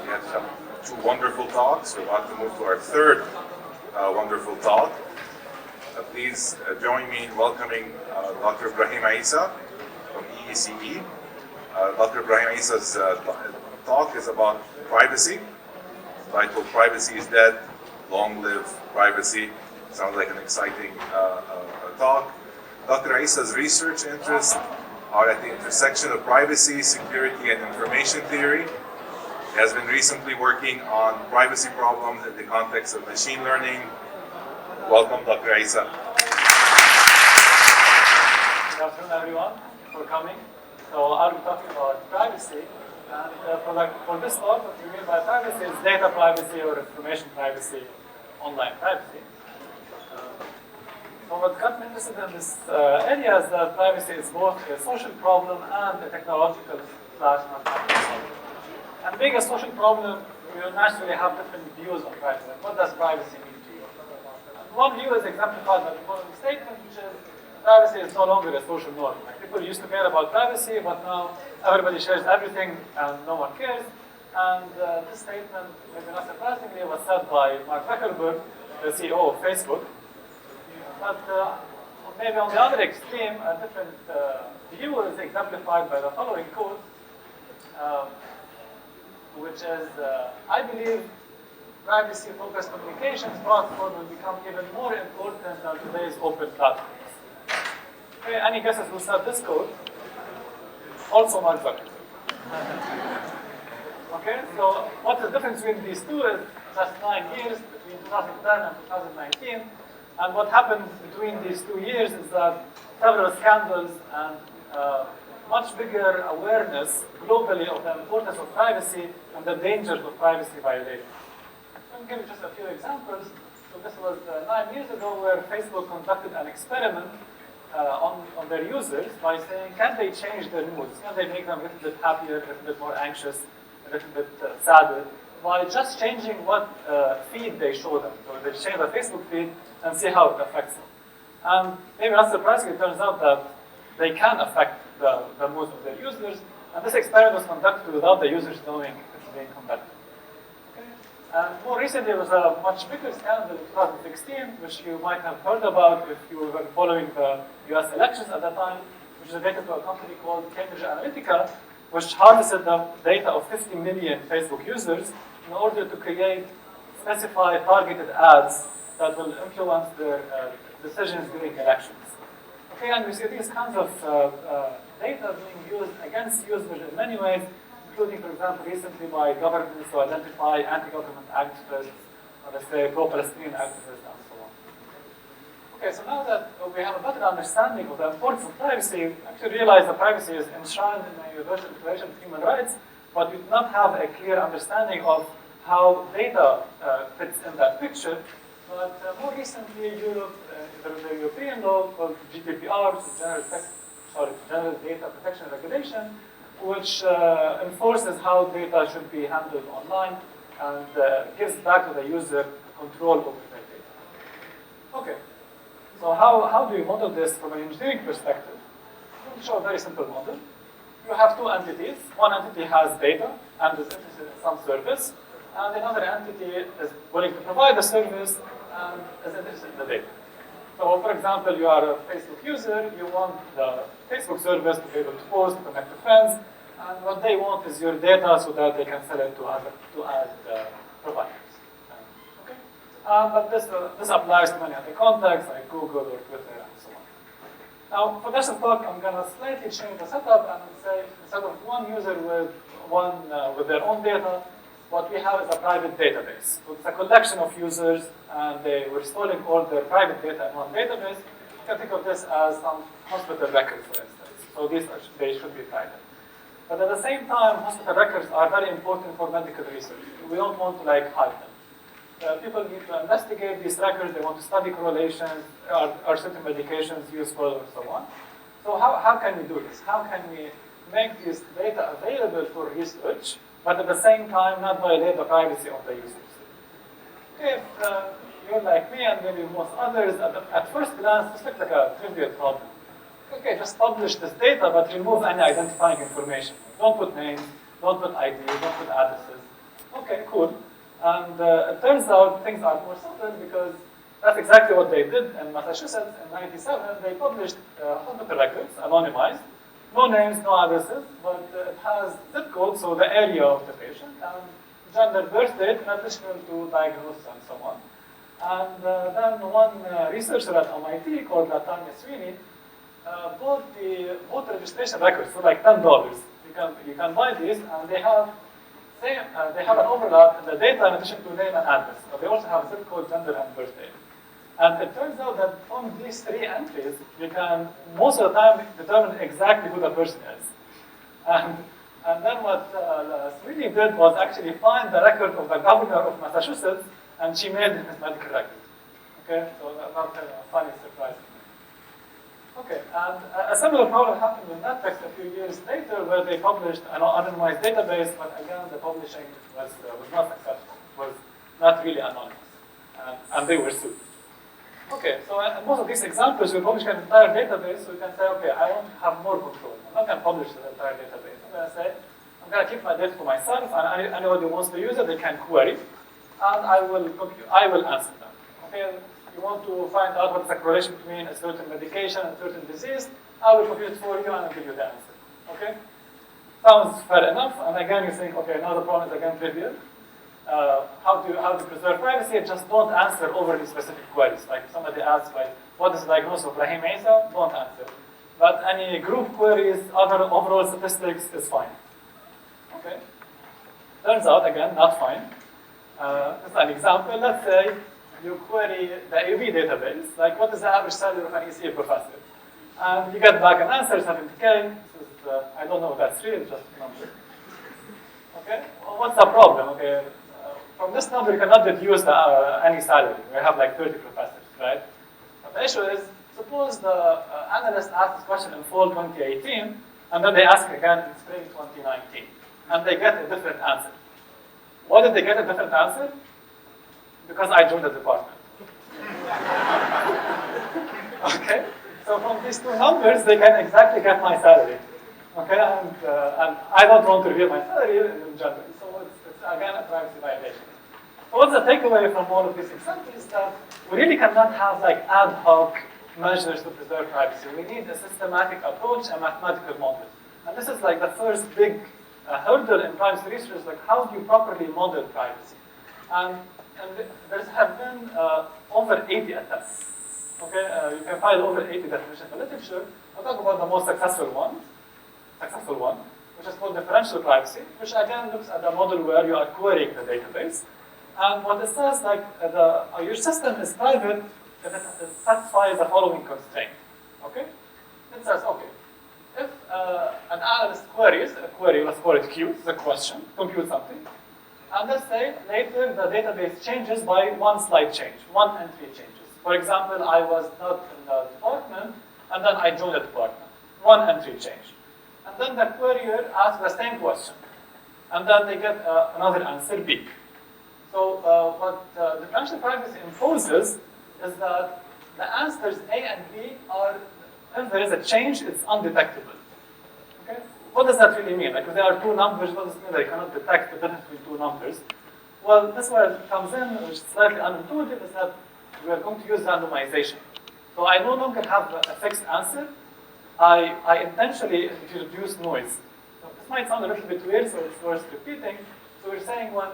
We had two wonderful talks. We're about to move to our third wonderful talk. Please join me in welcoming Dr. Ibrahim Isa from EECE. Dr. Ibrahim Isa's talk is about privacy. Titled Privacy is Dead, Long Live Privacy. Sounds like an exciting talk. Dr. Isa's research interests are at the intersection of privacy, security, and information theory. He has been recently working on privacy problems in the context of machine learning. Welcome, Dr. Isa. Good afternoon, everyone, for coming. So I'll be talking about privacy. And for this talk, what we mean by privacy is data privacy or information privacy, online privacy. So what got me interested in this area is that privacy is both a social problem and a technological / mathematical problem. And being a social problem, we will naturally have different views on privacy. What does privacy mean to you? And one view is exemplified by the following statement, which is privacy is no longer a social norm. Like people used to care about privacy, but now everybody shares everything and no one cares. And this statement, maybe not surprisingly, was said by Mark Zuckerberg, the CEO of Facebook. But maybe on the other extreme, a different view is exemplified by the following quote, which is, I believe privacy-focused communications platform will become even more important than today's open platforms. Okay, any guesses who said this quote? Also Mark Zuckerberg. Okay, so what's the difference between these two is just 9 years, between 2010 and 2019. And what happened between these 2 years is that several scandals and much bigger awareness globally of the importance of privacy and the dangers of privacy violations. I'll give you just a few examples. So this was 9 years ago where Facebook conducted an experiment on their users by saying, can they change their moods? Can they make them a little bit happier, a little bit more anxious, a little bit sadder, by just changing what feed they show them. So they change the Facebook feed and see how it affects them. And maybe not surprisingly, it turns out that they can affect the moods of their users. And this experiment was conducted without the users knowing it's being conducted. Okay? And more recently, there was a much bigger scandal in 2016, which you might have heard about if you were following the US elections at that time, which is related to a company called Cambridge Analytica, which harvested the data of 50 million Facebook users in order to create specified targeted ads that will influence their decisions during elections. Okay, and we see these kinds of data being used against users in many ways, including, for example, recently by governments to identify anti-government activists, or let's say pro-Palestinian activists, and so on. Okay, so now that we have a better understanding of the importance of privacy, we actually realize that privacy is enshrined in the Universal Declaration of Human Rights, but we do not have a clear understanding of how data fits in that picture. But more recently, Europe, there is a European law called GDPR, which is General Data Protection Regulation, which enforces how data should be handled online and gives back to the user control over their data. Okay, so how do you model this from an engineering perspective? I'm going to show a very simple model. You have two entities. One entity has data and is interested in some service, and another entity is willing to provide the service and is interested in the data. So, for example, you are a Facebook user, you want the Facebook service to be able to post, to connect to friends, and what they want is your data so that they can sell it to other providers. Okay? But this applies to many other contexts like Google or Twitter and so on. Now, for this talk, I'm going to slightly change the setup and say instead of one user with their own data, what we have is a private database. So it's a collection of users, and they were storing all their private data in one database. You can think of this as some hospital records, for instance. So they should be private. But at the same time, hospital records are very important for medical research. We don't want to hide them. People need to investigate these records. They want to study correlations. Are certain medications useful, or so on. So how can we do this? How can we make this data available for research, but at the same time not violate the privacy of the users? If you're like me and maybe most others, at first glance, this looks like a trivial problem. Okay, just publish this data, but remove any identifying information. Don't put names, don't put IDs, don't put addresses. Okay, cool. And it turns out things are more subtle because that's exactly what they did in Massachusetts in '97. They published hospital records, anonymized. No names, no addresses, but it has zip code, so the area of the patient, and gender, birth date, in addition to diagnosis and so on. And then one researcher at MIT called Latanya Sweeney bought the voter registration records for like $10. You can buy these, and they have an overlap in the data in addition to name and address. But they also have zip code, gender, and birth date. And it turns out that from these three entries, you can, most of the time, determine exactly who the person is. And then what Sweeney did was actually find the record of the governor of Massachusetts, and she made him his medical record. Okay, so that's not a funny surprise. Okay, and a similar problem happened in Netflix a few years later, where they published an anonymized database, but again, the publishing was not successful, was not really anonymous, and they were sued. Okay, so in most of these examples, we publish an entire database, so you can say, okay, I want to have more control. I'm not going to publish the entire database. I'm going to say, I'm going to keep my data to myself, and anybody who wants to use it, they can query, and I will answer them. Okay, you want to find out what's the correlation between a certain medication and a certain disease, I will compute it for you, and I'll give you the answer. Okay? Sounds fair enough, and again, you think, okay, now the problem is again trivial. How to preserve privacy? Just don't answer overly specific queries. Like if somebody asks, like, what is the diagnosis of Rahim Asa? Don't answer. But any group queries, other overall statistics is fine. Okay. Turns out, again, not fine. This is an example. Let's say you query the AUB database, like what is the average salary of an ECA professor? And you get back an answer, 70K. This is, I don't know if that's real, just a number. Okay. Well, what's the problem? Okay. From this number, you cannot deduce any salary. We have like 30 professors, right? But the issue is, suppose the analyst asked this question in fall 2018, and then they ask again in spring 2019, and they get a different answer. Why did they get a different answer? Because I joined the department. Okay? So from these two numbers, they can exactly get my salary. Okay, and I don't want to reveal my salary in general, so it's again a privacy violation. So what's the takeaway from all of these examples is that we really cannot have like ad hoc measures to preserve privacy. We need a systematic approach, a mathematical model. And this is like the first big hurdle in privacy research, like how do you properly model privacy? And there have been over 80 attempts. Okay, you can find over 80 definitions in the literature. I'll talk about the most successful one, which is called differential privacy, which again looks at the model where you are querying the database. And what it says, like your system is private if it satisfies the following constraint. Okay, it says okay, if an analyst queries a query, let's call it Q, it's a question, compute something, and let's say later the database changes by one slight change, one entry changes. For example, I was not in the department, and then I joined the department. One entry change. And then the querier asks the same question. And then they get another answer, B. So what differential privacy imposes is that the answers A and B are, if there is a change, it's undetectable. Okay? What does that really mean? Like if there are two numbers, what does it mean that you cannot detect the difference between two numbers? Well, this is where it comes in, which is slightly unintuitive, is that we are going to use randomization. So I no longer have a fixed answer. I intentionally introduce noise. So this might sound a little bit weird, so it's worth repeating. So we're saying when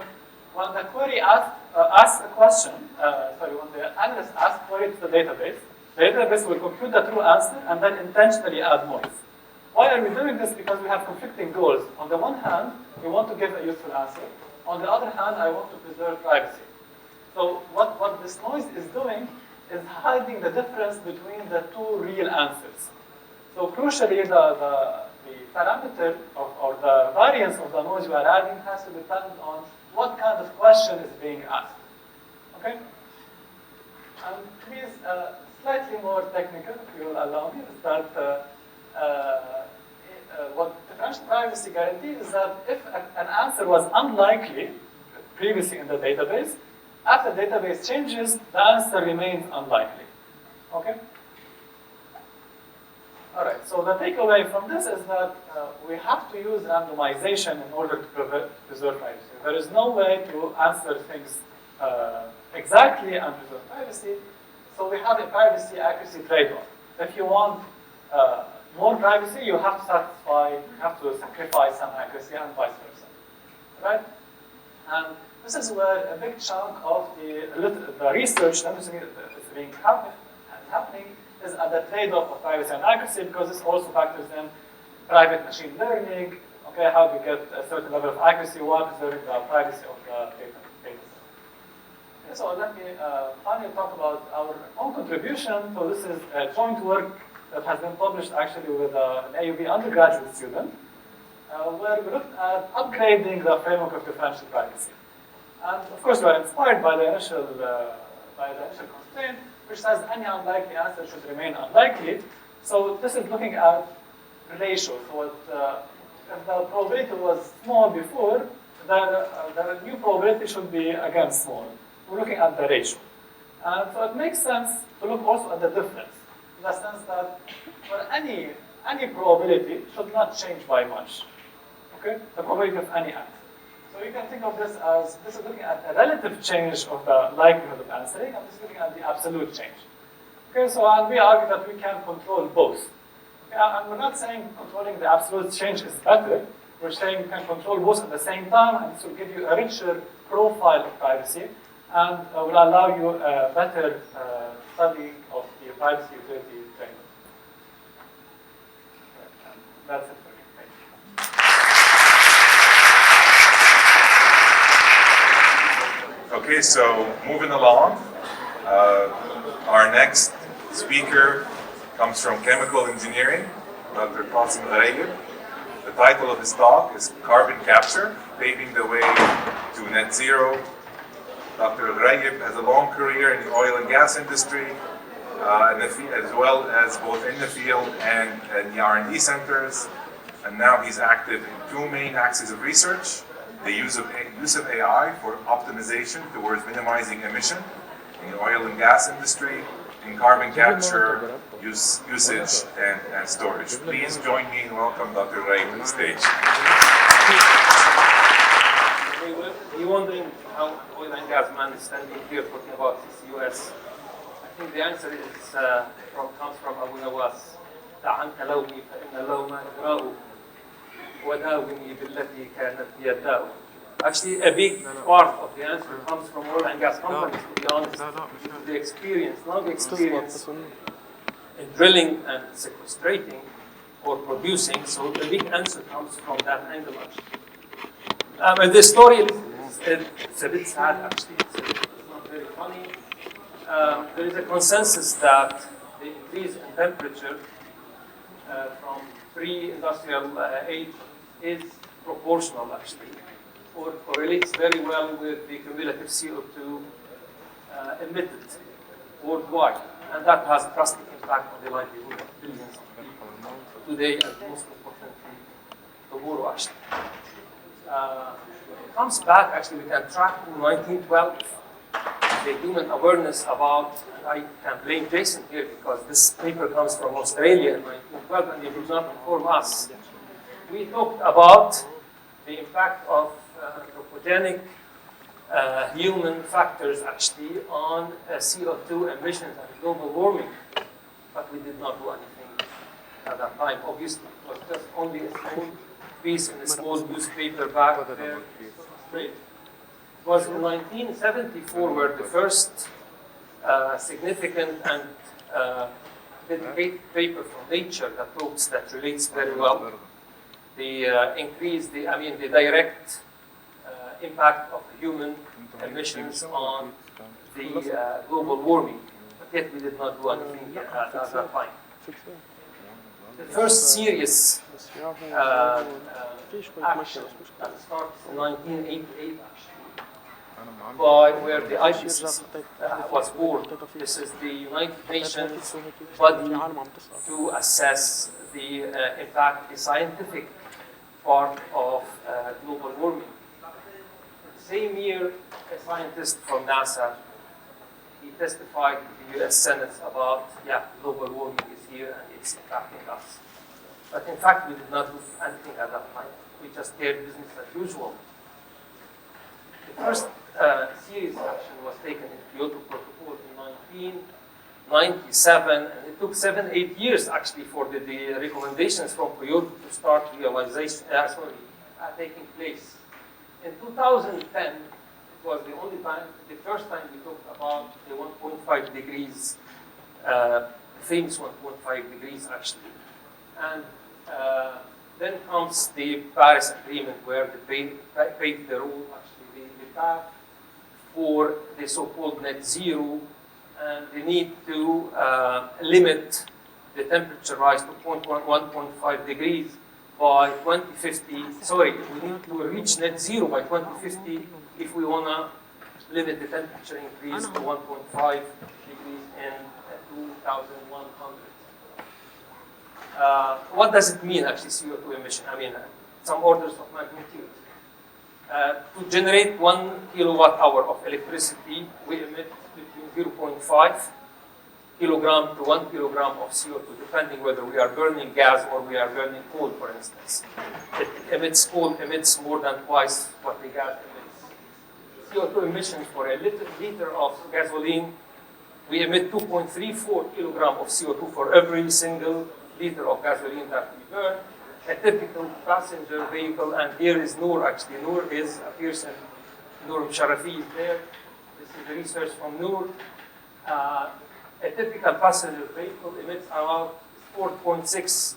the query asks a question, when the analyst asks query to the database will compute the true answer and then intentionally add noise. Why are we doing this? Because we have conflicting goals. On the one hand, we want to give a useful answer. On the other hand, I want to preserve privacy. So what this noise is doing is hiding the difference between the two real answers. So crucially, the parameter or the variance of the noise we are adding has to depend on what kind of question is being asked. Okay? And please, slightly more technical, if you will allow me, is that what differential privacy guarantees is that if an answer was unlikely previously in the database, after the database changes, the answer remains unlikely. Okay? All right, so the takeaway from this is that we have to use randomization in order to preserve privacy. There is no way to answer things exactly and preserve privacy, so we have a privacy accuracy trade-off. If you want more privacy, you have to sacrifice some accuracy and vice versa, right? And this is where a big chunk of the research that is happening is at the trade-off of privacy and accuracy, because this also factors in private machine learning. Okay, how do you get a certain level of accuracy while preserving the privacy of the data set? Okay, so let me finally talk about our own contribution. So this is a joint work that has been published actually with an AUB undergraduate student, where we looked at upgrading the framework of differential privacy. And of course, we are inspired by the initial constraint, which says any unlikely answer should remain unlikely. So this is looking at ratio. So if the probability was small before, then the new probability should be again small. We're looking at the ratio. And so it makes sense to look also at the difference, in the sense that for any probability should not change by much. Okay? The probability of any answer. So you can think of this as, this is looking at a relative change of the likelihood of answering, and this is looking at the absolute change. Okay, so and we argue that we can control both. Okay, and we're not saying controlling the absolute change is better. We're saying you can control both at the same time, and this will give you a richer profile of privacy, and will allow you a better study of the privacy utility framework. And that's it for me. Thank you. Okay, so moving along, our next speaker comes from chemical engineering, Dr. Qasim Gharaib. The title of his talk is Carbon Capture, Paving the Way to Net Zero. Dr. Gharaib has a long career in the oil and gas industry, as well as both in the field and in the R&D centers. And now he's active in two main axes of research: the use of AI for optimization towards minimizing emission in the oil and gas industry, in carbon capture, usage, and storage. Please join me in welcome Dr. Ray to the stage. You will be wondering how oil and gas man is standing here talking about CCUS. I think the answer is comes from Abu Nawas. دعنك لومي فإن لوم إغراء وداومي بالتي كانت يداء. Actually, a big part of the answer comes from oil and gas companies, to be honest. The experience, long experience in drilling and sequestrating or producing, so the big answer comes from that angle, actually. And the story it's a bit sad, actually. It's not very funny. There is a consensus that the increase in temperature from pre-industrial age is proportional, actually, or correlates very well with the cumulative CO2 emitted worldwide. And that has drastic impact on the livelihood of billions of people today, and most importantly, tomorrow, actually. It comes back, actually, we can track to 1912, the human awareness about, and I can blame Jason here because this paper comes from Australia in 1912 and it did not inform us. We talked about the impact of anthropogenic human factors, actually, on CO2 emissions and global warming, but we did not do anything at that time, obviously. It was just only a small piece in a small newspaper back there. It was in 1974 where the first significant and dedicated paper from Nature that relates very well the the direct impact of human emissions on the global warming. But yet we did not do anything at that time. The first serious action that starts in 1988, actually, by where the IPCC was born. This is the United Nations body to assess the impact, the scientific part of global warming. The same year, a scientist from NASA, he testified to the US Senate about, global warming is here and it's impacting us. But in fact, we did not do anything at that time. We just did business as usual. The first serious action was taken in the Kyoto Protocol in 1997, and it took 7-8 years actually for the recommendations from Kyoto to start taking place. In 2010, it was the first time we talked about the 1.5 degrees, famous 1.5 degrees actually. And then comes the Paris Agreement where they paved the road, actually the path for the so-called net zero and the need to limit the temperature rise to 1.5 degrees by 2050. Sorry, we need to reach net zero by 2050 if we want to limit the temperature increase to 1.5 degrees in 2100. What does it mean, actually, CO2 emission? I mean, some orders of magnitude. To generate 1 kilowatt hour of electricity, we emit between 0.5 kilogram to 1 kilogram of CO2, depending whether we are burning gas or we are burning coal, for instance. Coal emits more than twice what the gas emits. CO2 emissions for a liter of gasoline, we emit 2.34 kilogram of CO2 for every single liter of gasoline that we burn. A typical passenger vehicle, and here is Noor, actually. Noor is a person, Noor Sharafi is there. This is the research from Noor. A typical passenger vehicle emits around 4.6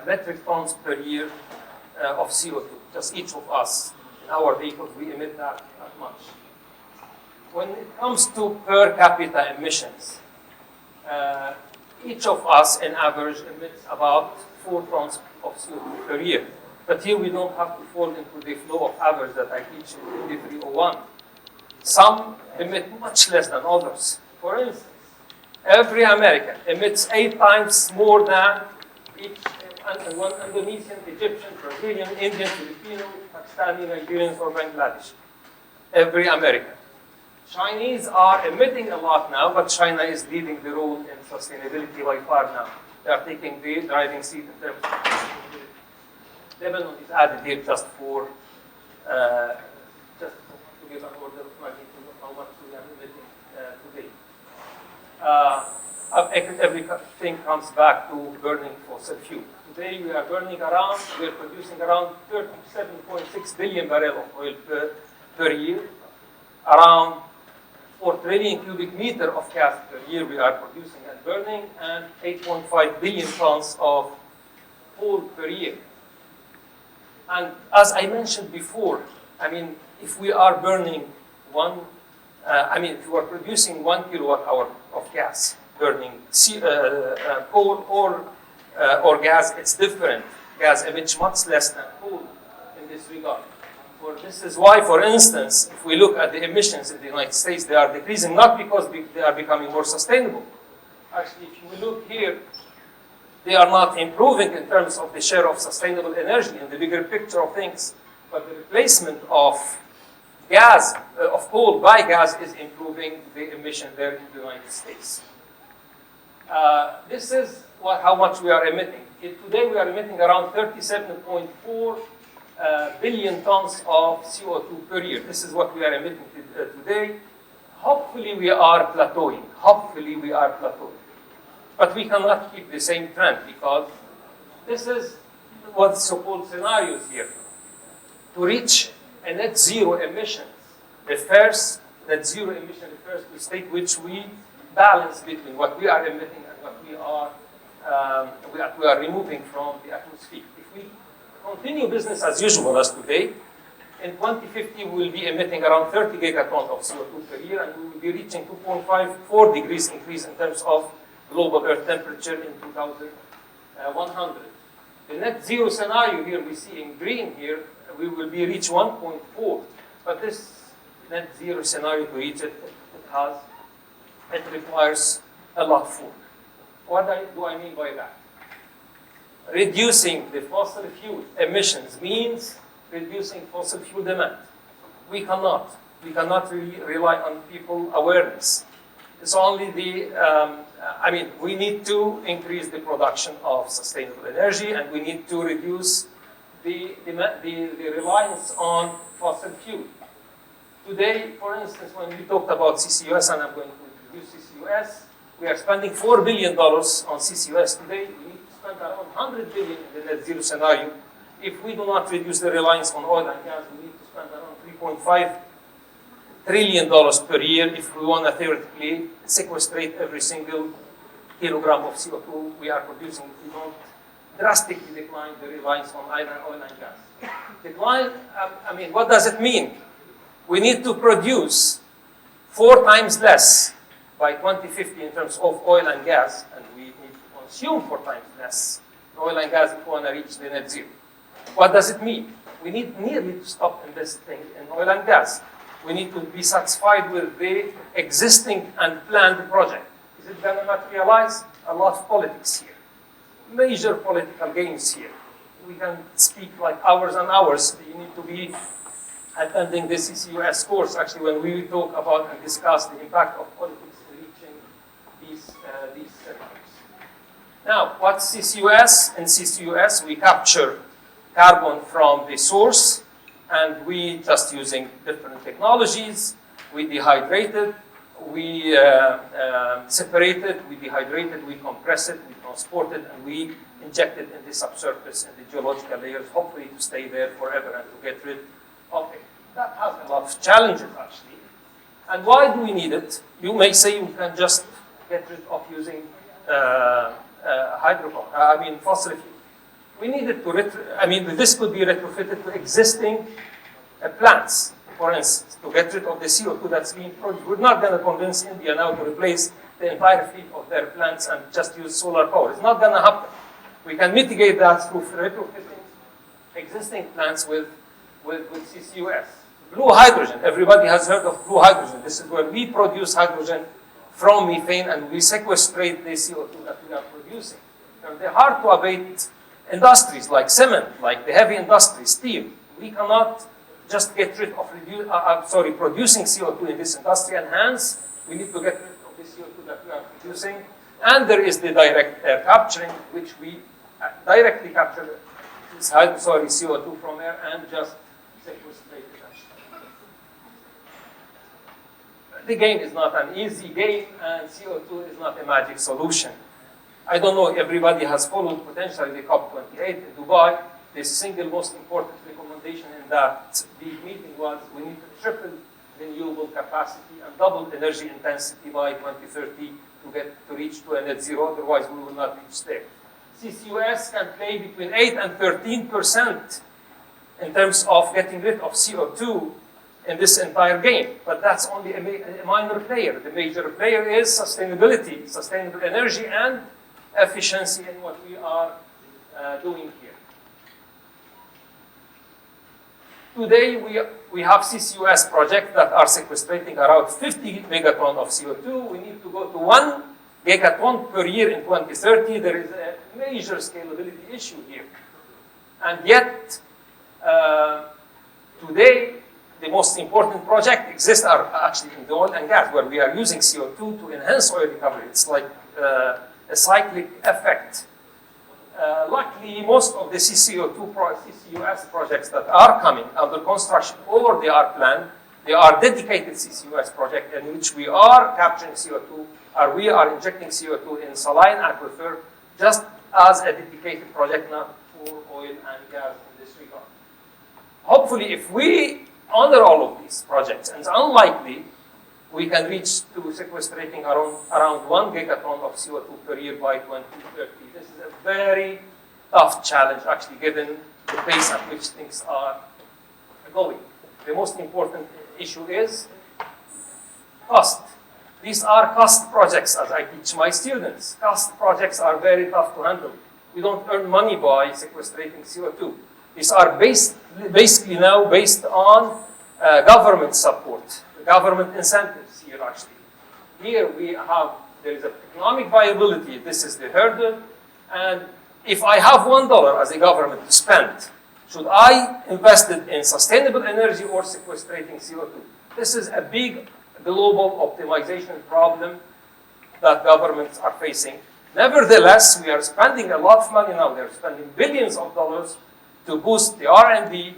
metric tons per year of CO2. Just each of us, in our vehicles, we emit that much. When it comes to per capita emissions, each of us, in average, emits about 4 tons of CO2 per year. But here we don't have to fall into the flow of average that I teach in the 301. Some emit much less than others. For instance, every American emits 8 times more than one Indonesian, Egyptian, Brazilian, Indian, Filipino, Pakistani, Nigerian, or Bangladesh. Every American. Chinese are emitting a lot now, but China is leading the role in sustainability by far now. They are taking the driving seat in terms of sustainability. Lebanon is added here just for just to give an order of magnitude of how much we are emitting today. Everything comes back to burning fossil fuel. Today we are producing around 37.6 billion barrels of oil per year, around 4 trillion cubic meter of gas per year we are producing and burning, and 8.5 billion tons of coal per year. And as I mentioned before, I mean, if we are burning if we are producing 1 kilowatt hour of gas, burning coal or gas, it's different. Gas emits much less than coal in this regard. This is why, for instance, if we look at the emissions in the United States, they are decreasing not because they are becoming more sustainable. Actually, if you look here, they are not improving in terms of the share of sustainable energy in the bigger picture of things, but the replacement of gas, of coal by gas is improving the emission there in the United States. This is how much we are emitting. Today we are emitting around 37.4 billion tons of CO2 per year. This is what we are emitting today. Hopefully we are plateauing. But we cannot keep the same trend because this is what so-called scenarios here. To reach a net zero emission refers to a state which we balance between what we are emitting and what we are removing from the atmosphere. If we continue business as usual as today, in 2050 we will be emitting around 30 gigatons of CO2 per year, and we will be reaching 2.54 degrees increase in terms of global Earth temperature in 2100. The net zero scenario here we see in green here, we will be reach 1.4. But this net zero scenario, to reach it, it requires a lot of food. What do I mean by that? Reducing the fossil fuel emissions means reducing fossil fuel demand. We cannot really rely on people awareness. It's only we need to increase the production of sustainable energy, and we need to reduce the reliance on fossil fuel. Today, for instance, when we talked about CCUS, and I'm going to introduce CCUS, we are spending $4 billion on CCUS today. We need to spend around $100 billion in the net zero scenario. If we do not reduce the reliance on oil and gas, we need to spend around $3.5 trillion per year if we want to theoretically sequestrate every single kilogram of CO2 we are producing. If we don't drastically decline the reliance on oil and gas. Decline, what does it mean? We need to produce 4 times less by 2050 in terms of oil and gas, and we need to consume 4 times less oil and gas if we want to reach the net zero. What does it mean? We need nearly to stop investing in oil and gas. We need to be satisfied with the existing and planned project. Is it going to materialize? A lot of politics here. Major political games here. We can speak like hours and hours. You need to be attending the CCUS course, actually, when we talk about and discuss the impact of politics in reaching these settings. Now, what's CCUS? In CCUS, we capture carbon from the source, and we just using different technologies. We dehydrate it, we separate it, we dehydrate it, we compress it, we transport it, and we inject it in the subsurface, in the geological layers, hopefully to stay there forever and to get rid of it. That has a lot of challenges, actually. And why do we need it? You may say we can just get rid of using fossil fuel. We need it to, this could be retrofitted to existing plants, for instance, to get rid of the CO2 that's being produced. We're not going to convince India now to replace the entire fleet of their plants and just use solar power. It's not going to happen. We can mitigate that through retrofitting existing plants with CCUS. Blue hydrogen, everybody has heard of blue hydrogen. This is where we produce hydrogen from methane and we sequestrate the CO2 that we are producing. They're hard to abate industries like cement, like the heavy industry, steel. We cannot just get rid of producing CO2 in this industry, and hence we need to get rid of the CO2 that we are producing. And there is the direct air capturing, which we directly capture CO2 from air and just sequestrate it. The game is not an easy game, and CO2 is not a magic solution. I don't know, everybody has followed potentially the COP28 in Dubai. The single most important recommendation in that big meeting was we need to triple renewable capacity and double energy intensity by 2030 to reach to a net zero, otherwise we will not reach there. CCUS can play between 8 and 13% in terms of getting rid of CO2 in this entire game, but that's only a minor player. The major player is sustainability, sustainable energy, and efficiency in what we are doing here. Today, we have CCUS projects that are sequestrating around 50 megaton of CO2. We need to go to 1 gigaton per year in 2030. There is a major scalability issue here. And yet, today, the most important project exists are actually in the oil and gas, where we are using CO2 to enhance oil recovery. It's like a cyclic effect. Luckily, most of the CCUS projects that are coming under construction or they are planned, they are dedicated CCUS projects in which we are capturing CO2, or we are injecting CO2 in saline aquifer, just as a dedicated project, not for oil and gas in this regard. Hopefully, if we honor all of these projects, and it's unlikely we can reach to sequestrating around 1 gigaton of CO2 per year by 2030. This is a very tough challenge, actually, given the pace at which things are going. The most important issue is cost. These are cost projects, as I teach my students. Cost projects are very tough to handle. We don't earn money by sequestrating CO2. These are basically now based on government support, government incentives here actually. Here there is an economic viability, this is the hurdle, and if I have $1 as a government to spend, should I invest it in sustainable energy or sequestrating CO2? This is a big global optimization problem that governments are facing. Nevertheless, we are spending a lot of money now. They're spending billions of dollars to boost the R&D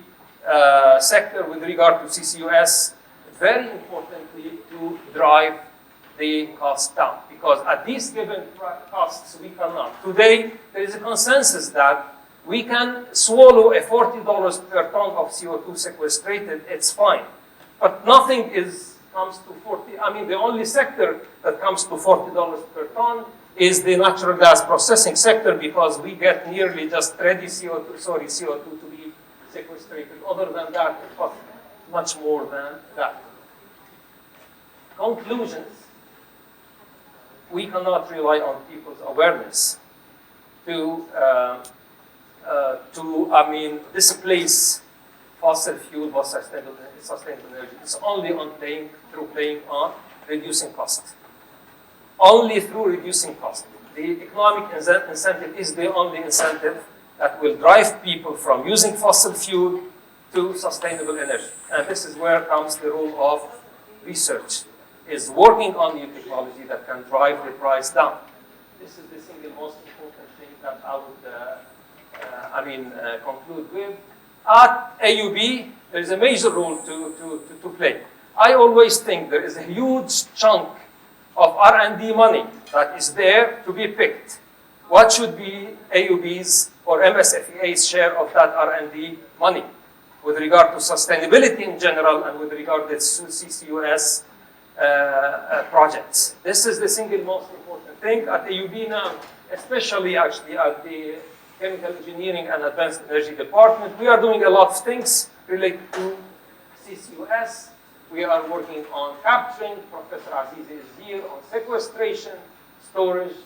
sector with regard to CCUS, very importantly to drive the cost down. Because at these given costs, we cannot. Today, there is a consensus that we can swallow a $40 per ton of CO2 sequestrated, it's fine. But nothing comes to 40. I mean, the only sector that comes to $40 per ton is the natural gas processing sector, because we get nearly just ready CO2 to be sequestrated. Other than that, it costs much more than that. Conclusions. We cannot rely on people's awareness to displace fossil fuel or sustainable energy. It's only through playing on reducing cost. Only through reducing cost. The economic incentive is the only incentive that will drive people from using fossil fuel to sustainable energy. And this is where comes the role of research, is working on new technology that can drive the price down. This is the single most important thing that I would conclude with. At AUB, there is a major role to play. I always think there is a huge chunk of R&D money that is there to be picked. What should be AUB's or MSFEA's share of that R&D money with regard to sustainability in general and with regard to CCUS projects? This is the single most important thing at AUB now, especially actually at the Chemical Engineering and Advanced Energy Department. We are doing a lot of things related to CCUS. We are working on capturing. Professor Aziz is here on sequestration, storage.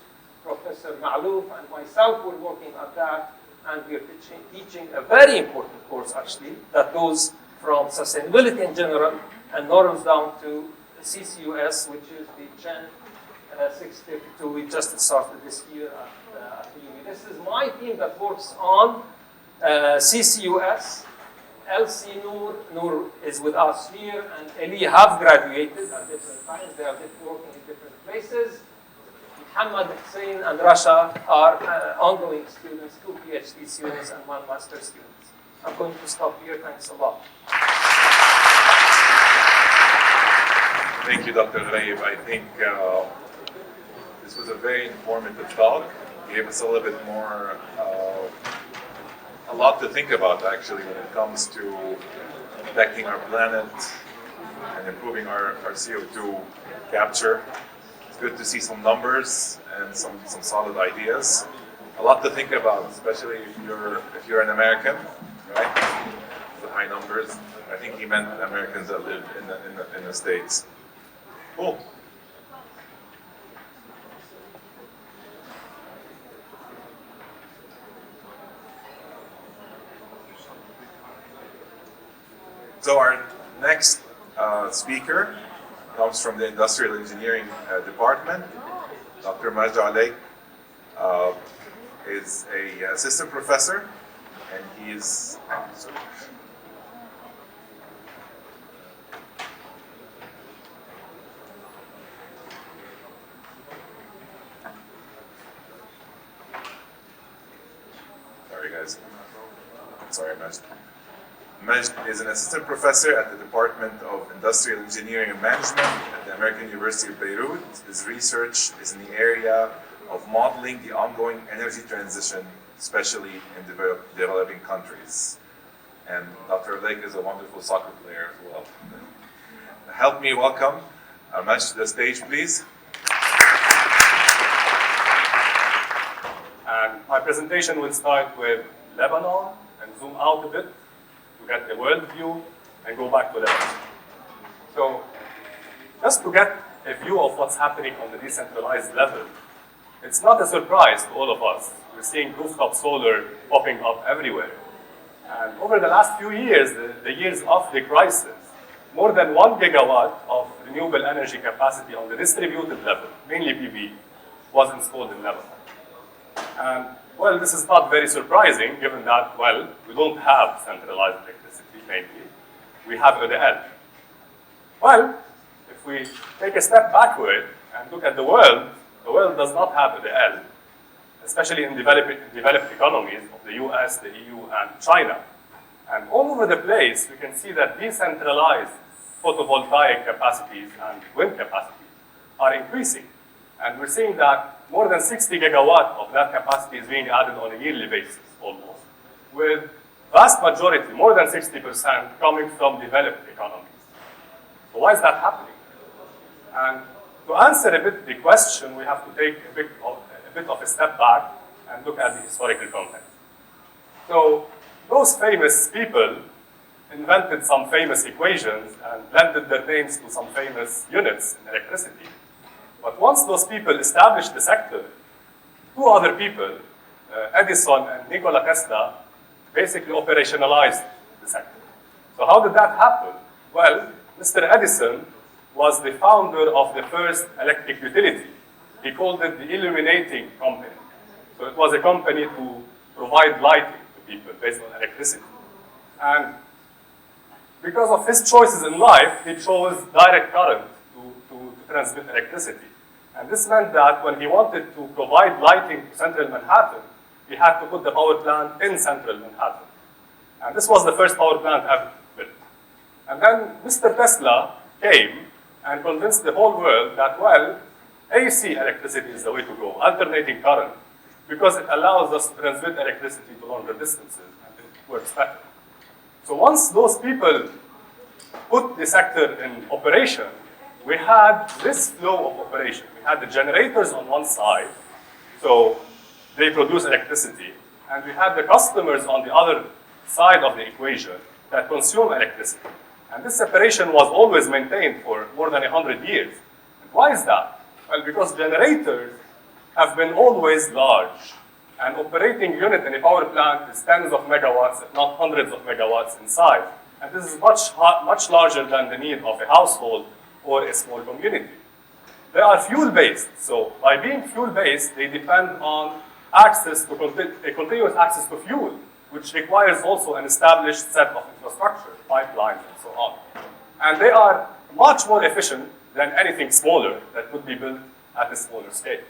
Professor Ma'louf and myself were working on that, and we are teaching a very important course actually that goes from sustainability in general and narrows down to CCUS, which is the Gen 632. We just started this year at UNI. This is my team that works on CCUS Elsie, Noor is with us here, and Eli have graduated at different times. They are working in different places. Muhammad, Hussein, and Rasha are ongoing students, 2 PhD students and 1 master student. I'm going to stop here. Thanks a lot. Thank you, Dr. Ghaib. I think this was a very informative talk. Gave us a little bit more, a lot to think about actually when it comes to protecting our planet and improving our CO2 capture. It's good to see some numbers and some solid ideas. A lot to think about, especially if you're an American, right? The high numbers. I think he meant Americans that live in the States. Cool. So our next speaker comes from the Industrial Engineering Department. Dr. Majd Alek is an assistant professor, and he is sorry, Majd. Majd is an assistant professor at the Department of Industrial Engineering and Management at the American University of Beirut. His research is in the area of modeling the ongoing energy transition, especially in developing countries. And Dr. Alek is a wonderful soccer player as well. Help me welcome Majd to the stage, please. And my presentation will start with Lebanon and zoom out a bit to get the world view and go back to Lebanon. So just to get a view of what's happening on the decentralized level, it's not a surprise to all of us. We're seeing rooftop solar popping up everywhere. And over the last few years, the years of the crisis, more than 1 gigawatt of renewable energy capacity on the distributed level, mainly PV, was installed in Lebanon. And well, this is not very surprising given that, well, we don't have centralized electricity, mainly. We have EDL. Well, if we take a step backward and look at the world does not have EDL, especially in developed economies of the US, the EU, and China. And all over the place, we can see that decentralized photovoltaic capacities and wind capacities are increasing. And we're seeing that more than 60 gigawatt of that capacity is being added on a yearly basis, almost, with vast majority, more than 60%, coming from developed economies. So why is that happening? And to answer a bit the question, we have to take a bit of a step back and look at the historical context. So those famous people invented some famous equations and blended their names to some famous units in electricity. But once those people established the sector, 2 other people, Edison and Nikola Tesla, basically operationalized the sector. So how did that happen? Well, Mr. Edison was the founder of the first electric utility. He called it the Illuminating Company. So it was a company to provide lighting to people based on electricity. And because of his choices in life, he chose direct current to transmit electricity. And this meant that when he wanted to provide lighting to central Manhattan, he had to put the power plant in central Manhattan. And this was the first power plant ever built. And then Mr. Tesla came and convinced the whole world that, well, AC electricity is the way to go, alternating current, because it allows us to transmit electricity to longer distances, and it works better. So once those people put the sector in operation, we had this flow of operation. We had the generators on one side, so they produce electricity, and we had the customers on the other side of the equation that consume electricity. And this separation was always maintained for more than 100 years. And why is that? Well, because generators have been always large. An operating unit in a power plant is tens of megawatts, if not hundreds of megawatts in size. And this is much larger than the need of a household or a small community. They are fuel-based. So by being fuel-based, they depend on access to continuous access to fuel. which requires also an established set of infrastructure, pipelines, and so on. And they are much more efficient than anything smaller that could be built at a smaller scale.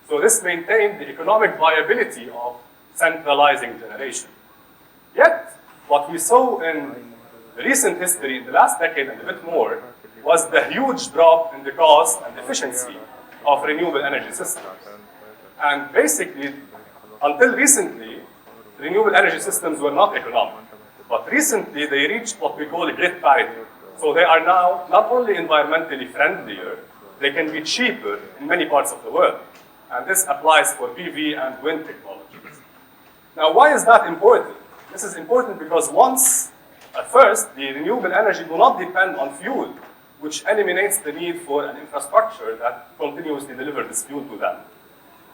So this maintained the economic viability of centralizing generation. Yet, what we saw in recent history, in the last decade and a bit more, was the huge drop in the cost and efficiency of renewable energy systems. And basically, until recently, renewable energy systems were not economic. But recently, they reached what we call grid parity. So they are now not only environmentally friendlier, they can be cheaper in many parts of the world. And this applies for PV and wind technologies. Now, why is that important? This is important because at first, the renewable energy do not depend on fuel, which eliminates the need for an infrastructure that continuously delivers this fuel to them.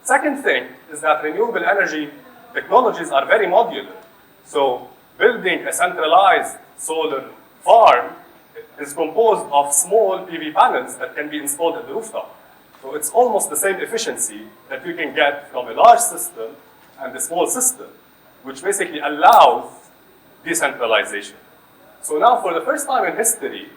Second thing is that renewable energy technologies are very modular. So building a centralized solar farm is composed of small PV panels that can be installed at the rooftop. So it's almost the same efficiency that you can get from a large system and a small system, which basically allows decentralization. So now, for the first time in history,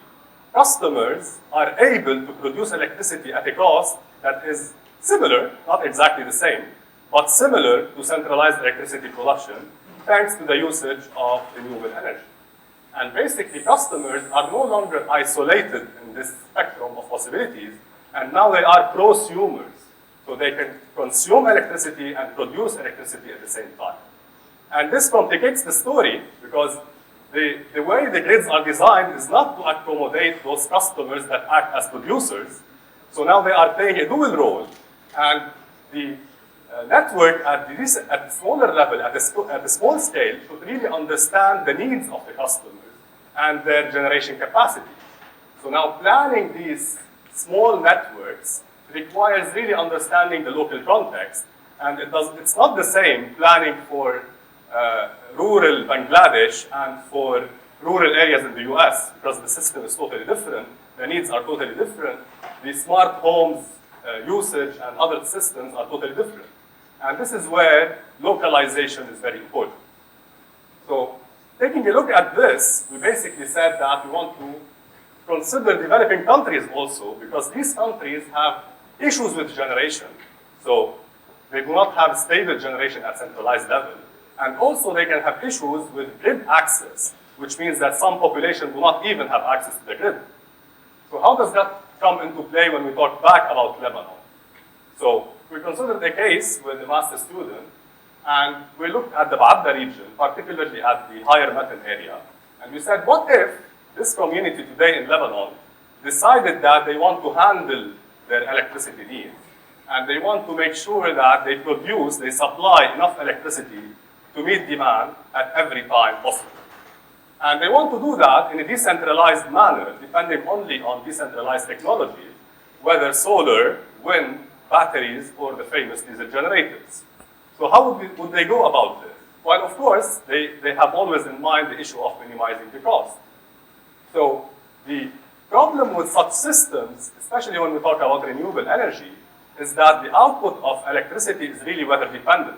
customers are able to produce electricity at a cost that is similar, not exactly the same, but similar to centralized electricity production, thanks to the usage of renewable energy. And basically, customers are no longer isolated in this spectrum of possibilities, and now they are prosumers. So they can consume electricity and produce electricity at the same time. And this complicates the story because the way the grids are designed is not to accommodate those customers that act as producers. So now they are playing a dual role, and the network at the smaller level, at the small scale, should really understand the needs of the customers and their generation capacity. So now planning these small networks requires really understanding the local context, and it's not the same planning for rural Bangladesh and for rural areas in the US, because the system is totally different, the needs are totally different, the smart homes usage and other systems are totally different. And this is where localization is very important. So taking a look at this, we basically said that we want to consider developing countries also, because these countries have issues with generation. So they do not have stable generation at centralized level. And also they can have issues with grid access, which means that some population do not even have access to the grid. So how does that come into play when we talk back about Lebanon? So we considered a case with a master student, and we looked at the Ba'abda region, particularly at the higher Matan area, and we said, what if this community today in Lebanon decided that they want to handle their electricity needs, and they want to make sure that they supply enough electricity to meet demand at every time possible. And they want to do that in a decentralized manner, depending only on decentralized technology, whether solar, wind, batteries, or the famous diesel generators. So how would they go about this? Well, of course, they have always in mind the issue of minimizing the cost. So the problem with such systems, especially when we talk about renewable energy, is that the output of electricity is really weather dependent.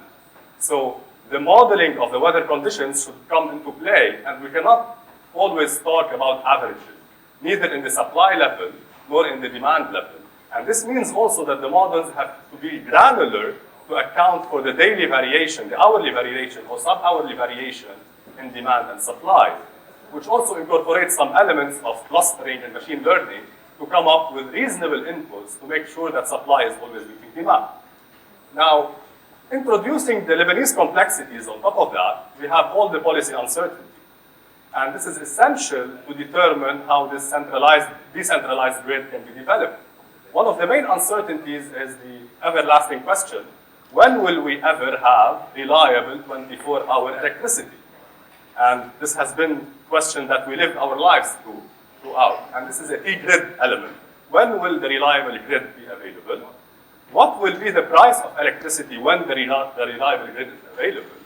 So the modeling of the weather conditions should come into play, and we cannot always talk about averages, neither in the supply level nor in the demand level. And this means also that the models have to be granular to account for the daily variation, the hourly variation, or sub-hourly variation in demand and supply, which also incorporates some elements of clustering and machine learning to come up with reasonable inputs to make sure that supply is always meeting demand. Now, introducing the Lebanese complexities on top of that, we have all the policy uncertainty. And this is essential to determine how this decentralized grid can be developed. One of the main uncertainties is the everlasting question: when will we ever have reliable 24-hour electricity? And this has been a question that we live our lives throughout. And this is a key grid element. When will the reliable grid be available? What will be the price of electricity when the reliable grid is available?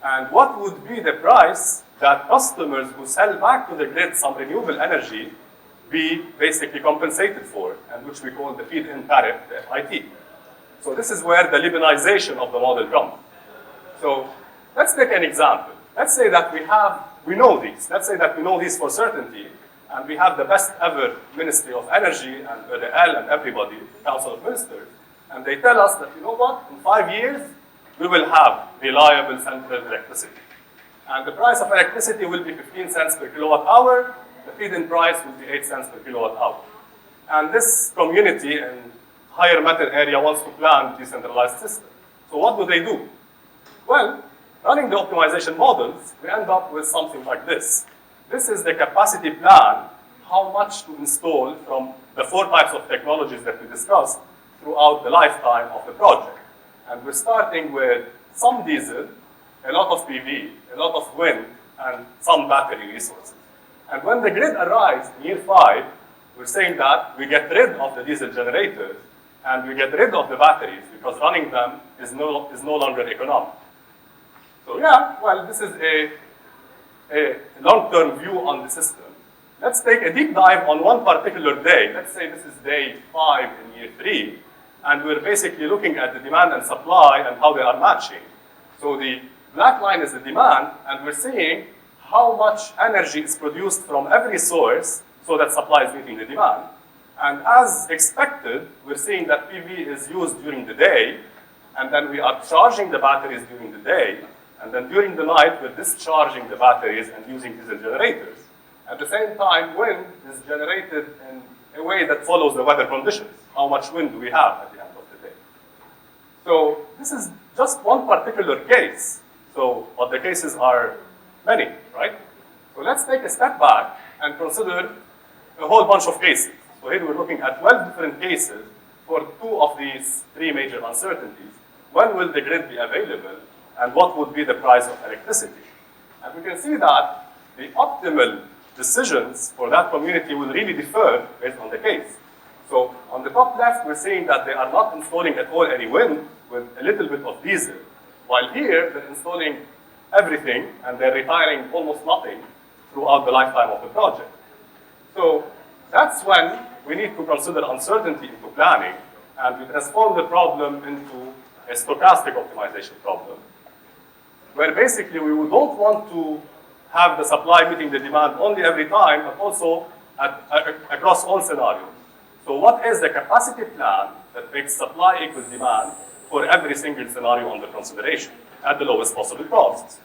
And what would be the price that customers who sell back to the grid some renewable energy be basically compensated for, and which we call the feed-in tariff, the FIT. So this is where the Lebanization of the model comes. So let's take an example. let's say that we know these. Let's say that we know these for certainty, and we have the best ever Ministry of Energy and EDL and everybody, Council of Ministers, and they tell us that, you know what, in 5 years, we will have reliable central electricity. And the price of electricity will be 15 cents per kilowatt hour, the feed-in price will be 8 cents per kilowatt hour. And this community in higher metal area wants to plan decentralized system. So what do? Well, running the optimization models, we end up with something like this. This is the capacity plan, how much to install from the 4 types of technologies that we discussed throughout the lifetime of the project. And we're starting with some diesel, a lot of PV, a lot of wind, and some battery resources. And when the grid arrives in year 5, we're saying that we get rid of the diesel generators and we get rid of the batteries because running them is no longer economic. So yeah, well, this is a long-term view on the system. Let's take a deep dive on one particular day. Let's say this is day 5 in year 3, and we're basically looking at the demand and supply and how they are matching. So the black line is the demand, and we're seeing how much energy is produced from every source so that supply is meeting the demand. And as expected, we're seeing that PV is used during the day, and then we are charging the batteries during the day, and then during the night, we're discharging the batteries and using diesel generators. At the same time, wind is generated in a way that follows the weather conditions. How much wind do we have at the end of the day? So this is just one particular case. So, but the cases are many, right? So let's take a step back and consider a whole bunch of cases. So here we're looking at 12 different cases for 2 of these 3 major uncertainties. When will the grid be available, and what would be the price of electricity? And we can see that the optimal decisions for that community will really differ based on the case. So on the top left, we're seeing that they are not installing at all any wind with a little bit of diesel, while here they're installing everything and they're retiring almost nothing throughout the lifetime of the project. So that's when we need to consider uncertainty into planning, and we transform the problem into a stochastic optimization problem, where basically we don't want to have the supply meeting the demand only every time, but also across all scenarios. So what is the capacity plan that makes supply equal demand for every single scenario under consideration at the lowest possible cost?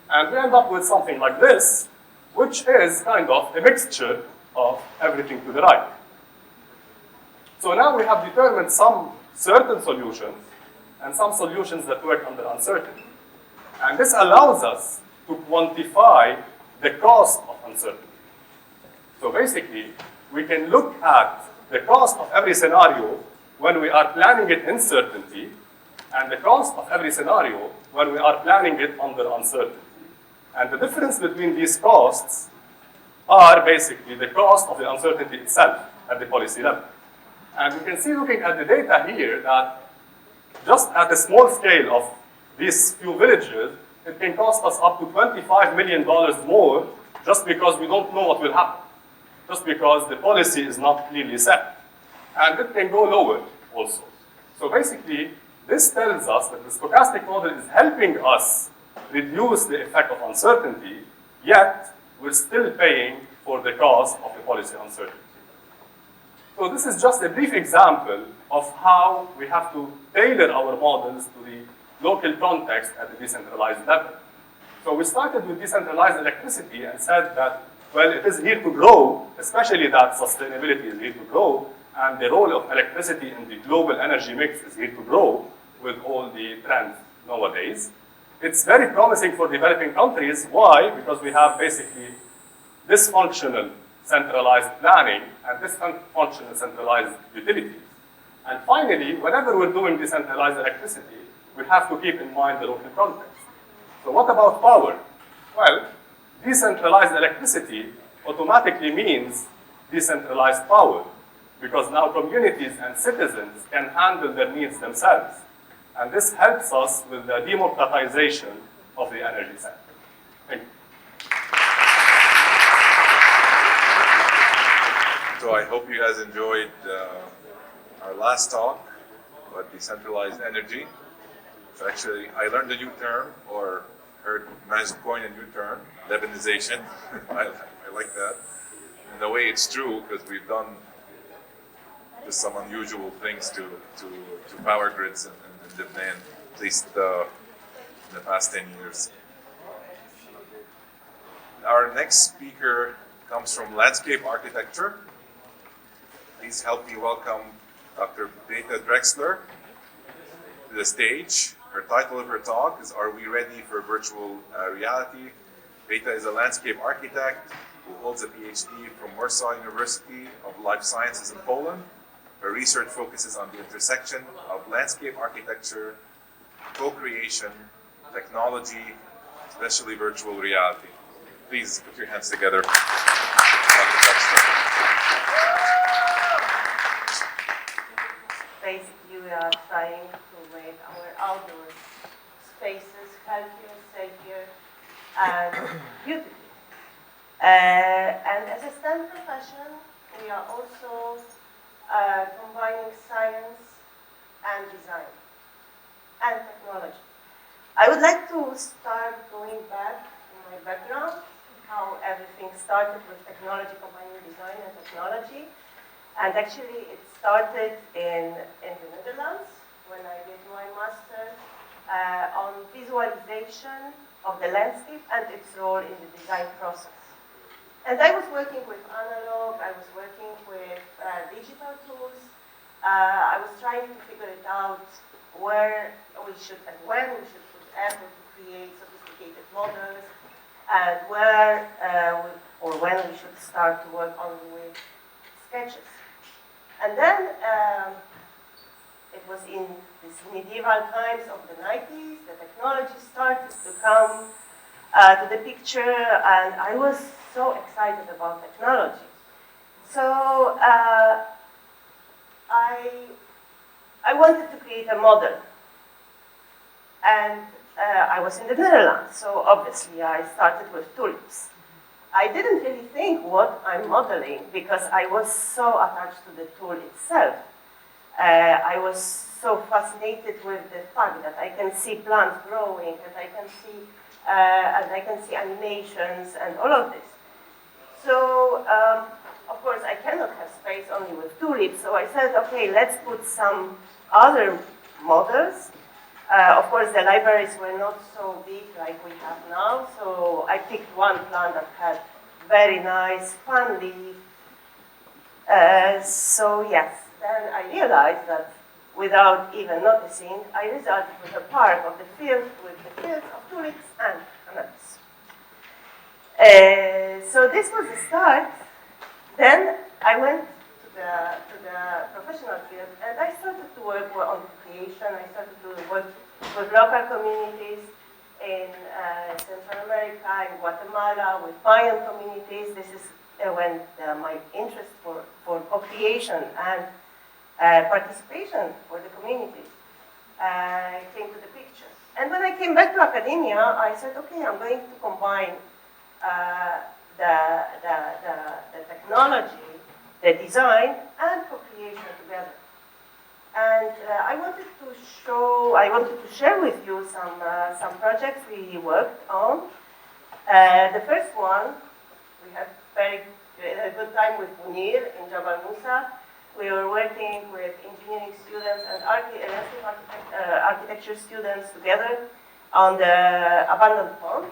And we end up with something like this, which is kind of a mixture of everything to the right. So now we have determined some certain solutions and some solutions that work under uncertainty. And this allows us to quantify the cost of uncertainty. So basically, we can look at the cost of every scenario when we are planning it in certainty, and the cost of every scenario when we are planning it under uncertainty. And the difference between these costs are basically the cost of the uncertainty itself at the policy level. And we can see, looking at the data here, that just at a small scale of these few villages, it can cost us up to $25 million more just because we don't know what will happen, just because the policy is not clearly set. And it can go lower also. So basically, this tells us that the stochastic model is helping us reduce the effect of uncertainty, yet we're still paying for the cost of the policy uncertainty. So this is just a brief example of how we have to tailor our models to the local context at the decentralized level. So we started with decentralized electricity and said that, well, it is here to grow, especially that sustainability is here to grow, and the role of electricity in the global energy mix is here to grow with all the trends nowadays. It's very promising for developing countries. Why? Because we have basically dysfunctional centralized planning and dysfunctional centralized utilities. And finally, whenever we're doing decentralized electricity, we have to keep in mind the local context. So what about power? Well, decentralized electricity automatically means decentralized power, because now communities and citizens can handle their needs themselves. And this helps us with the democratization of the energy sector. Thank you. So I hope you guys enjoyed our last talk about decentralized energy. So actually, I learned a new term, or heard managed to coin a new term, Lebanization. I like that. In a way, it's true because we've done just some unusual things to power grids in Lebanon, at least in the past 10 years. Our next speaker comes from landscape architecture. Please help me welcome Dr. Beta Drexler to the stage. Her title of her talk is Are We Ready for Virtual Reality? Beta is a landscape architect who holds a PhD from Warsaw University of Life Sciences in Poland. Her research focuses on the intersection of landscape architecture, co-creation, technology, especially virtual reality. Please put your hands together. Basically, we are trying to make our outdoor spaces healthier, safer, and beautiful. And as a STEM profession, we are also combining science and design and technology. I would like to start going back in my background, how everything started with technology, combining design and technology. And actually, it started in the Netherlands when I did my master on visualization of the landscape and its role in the design process. And I was working with analog, I was working with digital tools. I was trying to figure it out where we should and when we should put effort to create sophisticated models, and where or when we should start to work only with sketches. And then it was in these medieval times of the 90s, the technology started to come to the picture, and I was so excited about technology. So I wanted to create a model. And I was in the Netherlands, so obviously I started with tulips. I didn't really think what I'm modeling because I was so attached to the tool itself. I was so fascinated with the fact that I can see plants growing and I can see animations and all of this. So of course I cannot have space only with tulips, so I said, okay, let's put some other models. Of course, the libraries were not so big like we have now, so I picked one plant that had very nice fan leaf. So yes, then I realized that without even noticing, I resulted with a park of the field with the fields of tulips and cannabis. So this was the start. Then I went to the professional field, and I started to work on creation. I started to work with local communities in Central America, in Guatemala, with Mayan communities. This is when my interest for co-creation and participation for the communities came to the picture. And when I came back to academia, I said, okay, I'm going to combine the technology, the design, and co-creation together. And I wanted to share with you some projects we worked on. The first one, we had a good time with Munir in Jabal Musa. We were working with engineering students and architecture students together on the abandoned pond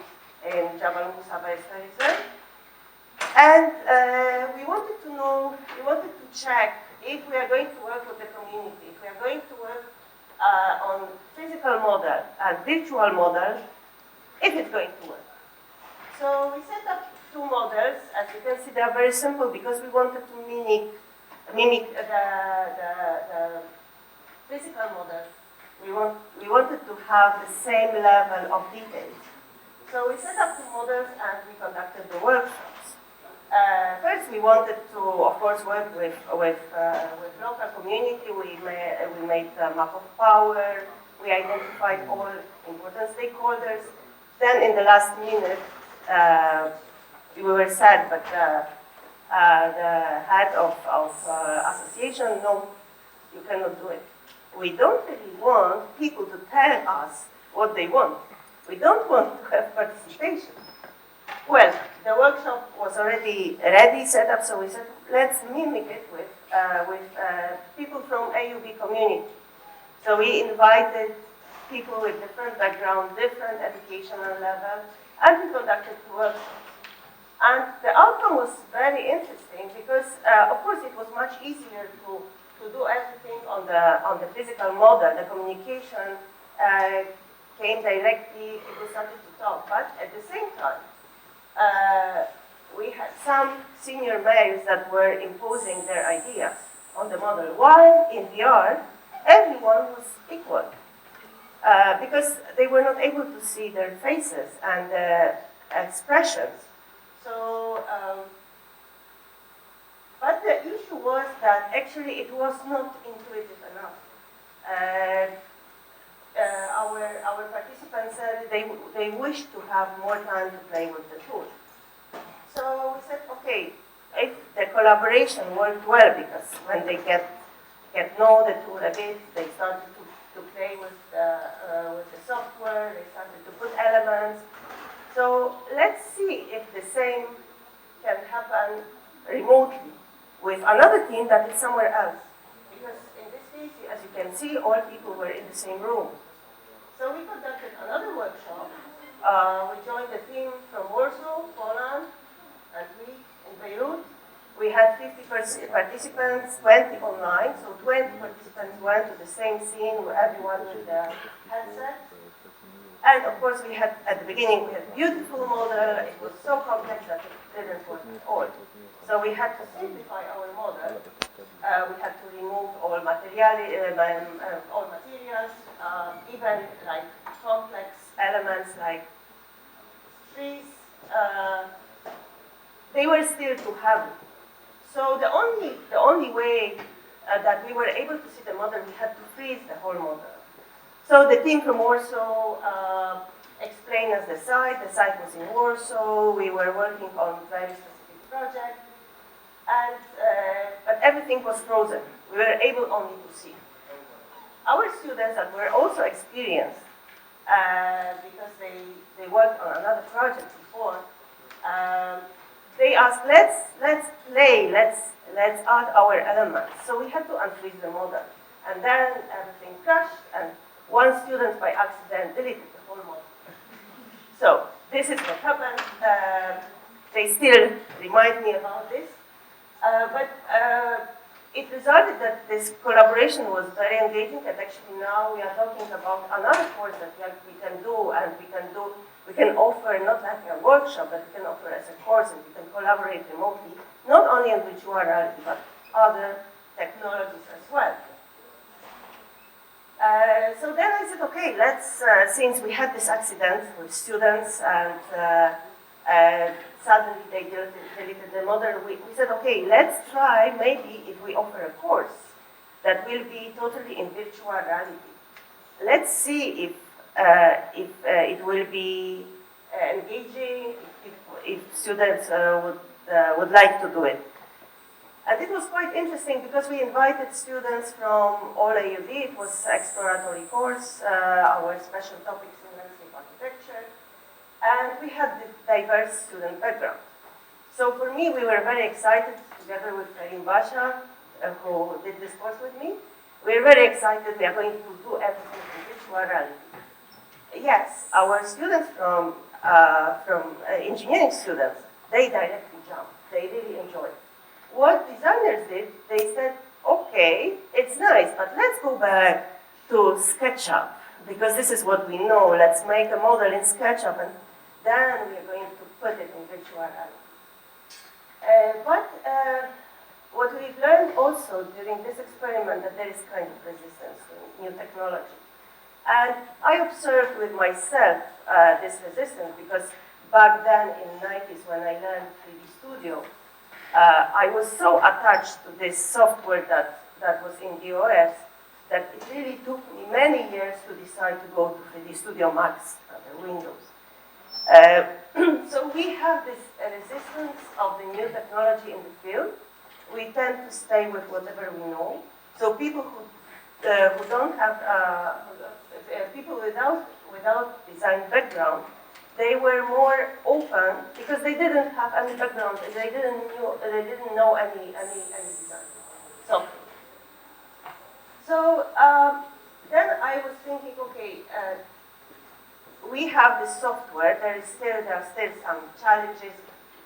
in Jabal Musa Biosphère Reserve. And we wanted to check if we are going to work with the community, if we are going to work on physical model and virtual model, if it's going to work. So we set up two models. As you can see, they are very simple because we wanted to mimic the physical model. We wanted to have the same level of detail. So we set up two models and we conducted the workshops. First, we wanted to, of course, work with local community. We made a map of power. We identified all important stakeholders. Then, in the last minute, we were sad, but the head of association, no, you cannot do it. We don't really want people to tell us what they want. We don't want to have participation. Well, the workshop was already ready, set up, so we said, let's mimic it with people from AUB community. So we invited people with different background, different educational level, and we conducted the workshop. And the outcome was very interesting because, of course, it was much easier to do everything on the physical model. The communication came directly, people started to talk. But at the same time, we had some senior mayors that were imposing their ideas on the model, while in VR, everyone was equal. Because they were not able to see their faces and expressions. So, but the issue was that actually it was not intuitive enough. Our participants said they wished to have more time to play with the tool. So we said, okay, if the collaboration worked well, because when they get know the tool a bit, they started to play with the software, they started to put elements. So let's see if the same can happen remotely with another team that is somewhere else. Because in this case, as you can see, all people were in the same room. So we conducted another workshop. We joined a team from Warsaw, Poland, and we in Beirut. We had 50 participants, 20 online, so 20 participants went to the same scene, everyone with the headset. And of course, we had, at the beginning, we had a beautiful model. It was so complex that it didn't work at all. So we had to simplify our model. We had to remove all materials, even like complex elements like trees. They were still to have. So the only way that we were able to see the model, we had to freeze the whole model. So the team from Warsaw explained us the site. The site was in Warsaw. We were working on very specific project, and but everything was frozen. We were able only to see. Our students that were also experienced because they worked on another project before. They asked, let's play, let's add our elements. So we had to unfreeze the model. And then everything crashed, and one student by accident deleted the whole model. So this is what happened. They still remind me about this. But it resulted that this collaboration was very engaging, and actually now we are talking about another course that we can do, and we can offer not like a workshop, but we can offer as a course, and we can collaborate remotely, not only in virtual reality, but other technologies as well. So then I said, okay, let's, since we had this accident with students and suddenly they deleted the model, we said, okay, let's try maybe if we offer a course that will be totally in virtual reality. Let's see if it will be engaging, if students would like to do it. And it was quite interesting because we invited students from all AUD. It was an exploratory course, our special topics in landscape architecture, and we had the diverse student background. So for me, we were very excited, together with Karim Basha, who did this course with me. We were very excited. We are going to do everything in virtual reality. Yes, our students from engineering students, they directly jumped. They really enjoyed. What designers did, they said, okay, it's nice, but let's go back to SketchUp, because this is what we know. Let's make a model in SketchUp, and then we're going to put it in virtual reality. But what we've learned also during this experiment, that there is kind of resistance to new technology. And I observed with myself this resistance, because back then in the 90s when I learned 3D Studio, I was so attached to this software that was in the OS that it really took me many years to decide to go to 3D Studio Max under Windows. So we have this resistance of the new technology in the field. We tend to stay with whatever we know. So people who don't have, people without without design background, they were more open because they didn't have any background and they didn't know any design software. So then I was thinking, okay, we have this software. There are still some challenges,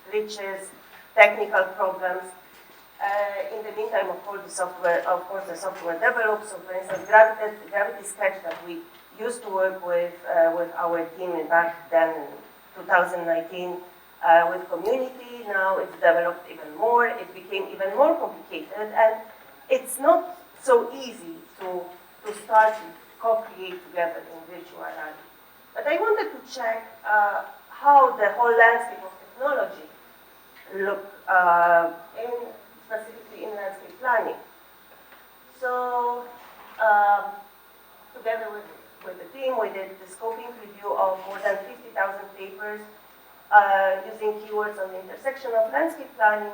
glitches, technical problems. In the meantime, of course, the software develops. So, for instance, Gravity Sketch that we used to work with our team back then in 2019 with community. Now it's developed even more. It became even more complicated, and it's not so easy to start to co-create together in virtual reality. But I wanted to check how the whole landscape of technology look specifically in landscape planning. So together with the team, we did the scoping review of more than 50,000 papers using keywords on the intersection of landscape planning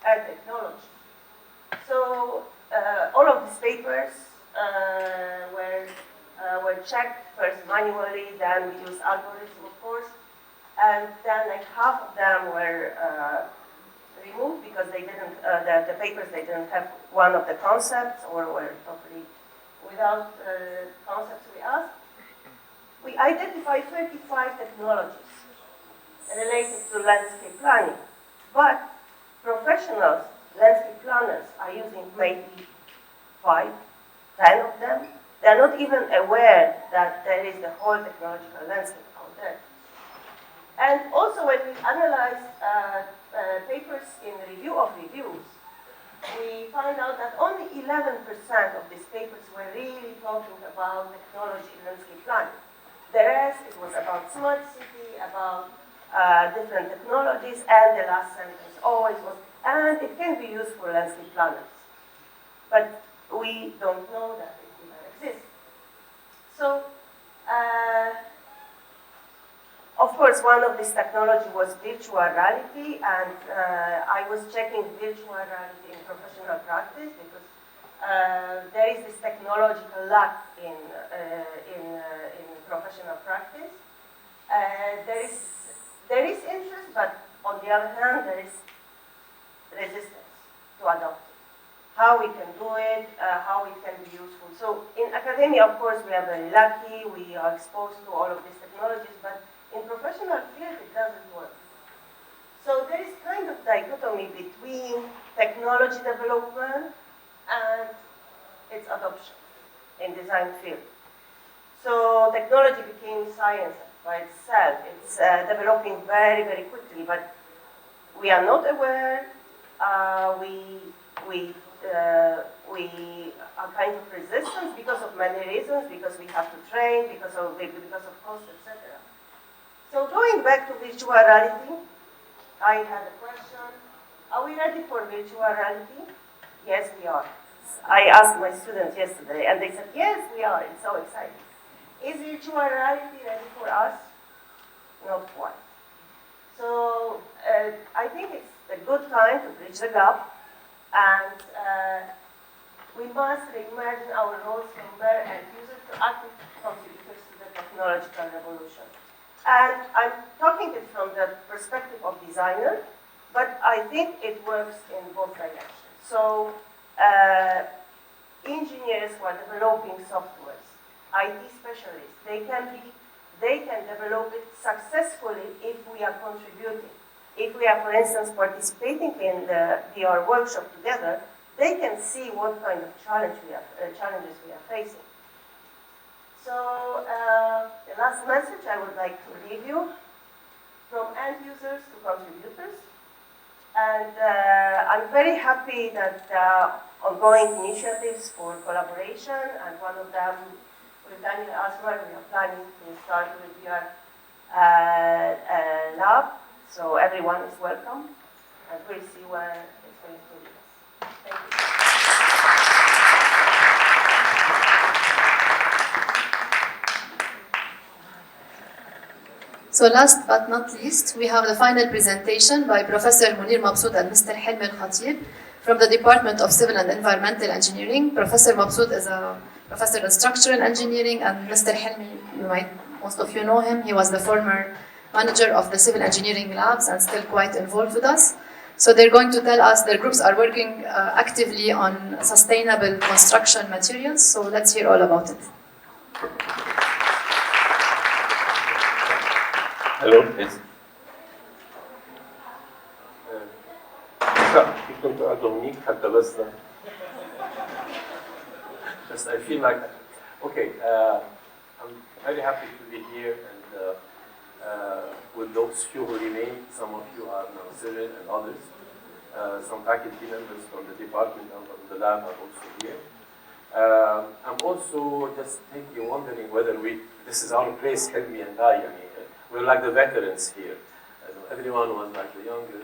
and technology. So all of these papers were checked first manually, then we used algorithms, of course, and then like half of them were removed because they didn't, the papers, they didn't have one of the concepts or were totally without concepts we asked. We identified 35 technologies related to landscape planning, but professionals, landscape planners, are using maybe 5, 10 of them. They're not even aware that there is the whole technological landscape out there. And also when we analyzed papers in review of reviews, we found out that only 11% of these papers were really talking about technology in landscape planning. The rest, it was about smart city, about different technologies, and the last sentence always was, and it can be used for landscape planners. But we don't know that it even exists. So, of course, one of these technology was virtual reality, and I was checking virtual reality in professional practice because there is this technological lack in professional practice. There is interest, but on the other hand, there is resistance to adopt it. How we can do it, how it can be useful. So in academia, of course, we are very lucky. We are exposed to all of these technologies, but in professional field, it doesn't work. So there is kind of dichotomy between technology development and its adoption in design field. So technology became science by itself. It's developing very, very quickly, but we are not aware. We are kind of resistant because of many reasons, because we have to train, because of cost, etc. So going back to virtual reality, I had a question. Are we ready for virtual reality? Yes, we are. I asked my students yesterday, and they said, yes, we are. It's so exciting. Is virtual reality ready for us? Not quite. So I think it's a good time to bridge the gap, and we must reimagine our roles from bare end users to active contributors to the technological revolution. And I'm talking it from the perspective of designer, but I think it works in both directions. So engineers who are developing softwares, IT specialists, they can develop it successfully if we are contributing. If we are, for instance, participating in the VR workshop together, they can see what kind of challenges we are facing. So the last message I would like to leave you, from end users to contributors. And I'm very happy that ongoing initiatives for collaboration, and one of them with Daniel Asmar, we are planning to start with VR lab. So everyone is welcome, and we'll see where it's going to lead us. Thank you. So last but not least, we have the final presentation by Professor Munir Mabsoud and Mr. Helmi Al-Khatib from the Department of Civil and Environmental Engineering. Professor Mabsoud is a professor in structural engineering, and Mr. Helmi, most of you know him. He was the former manager of the civil engineering labs and still quite involved with us. So they're going to tell us their groups are working actively on sustainable construction materials. So let's hear all about it. Hello, yes. كنت أدونيك حتى بس I feel like, okay, I'm very happy to be here and with those few who remain, some of you are now civil and others. Some faculty members from the department and from the lab are also here. I'm also just thinking, wondering whether this is our place, Helmi and I mean, we're like the veterans here. Everyone was like the younger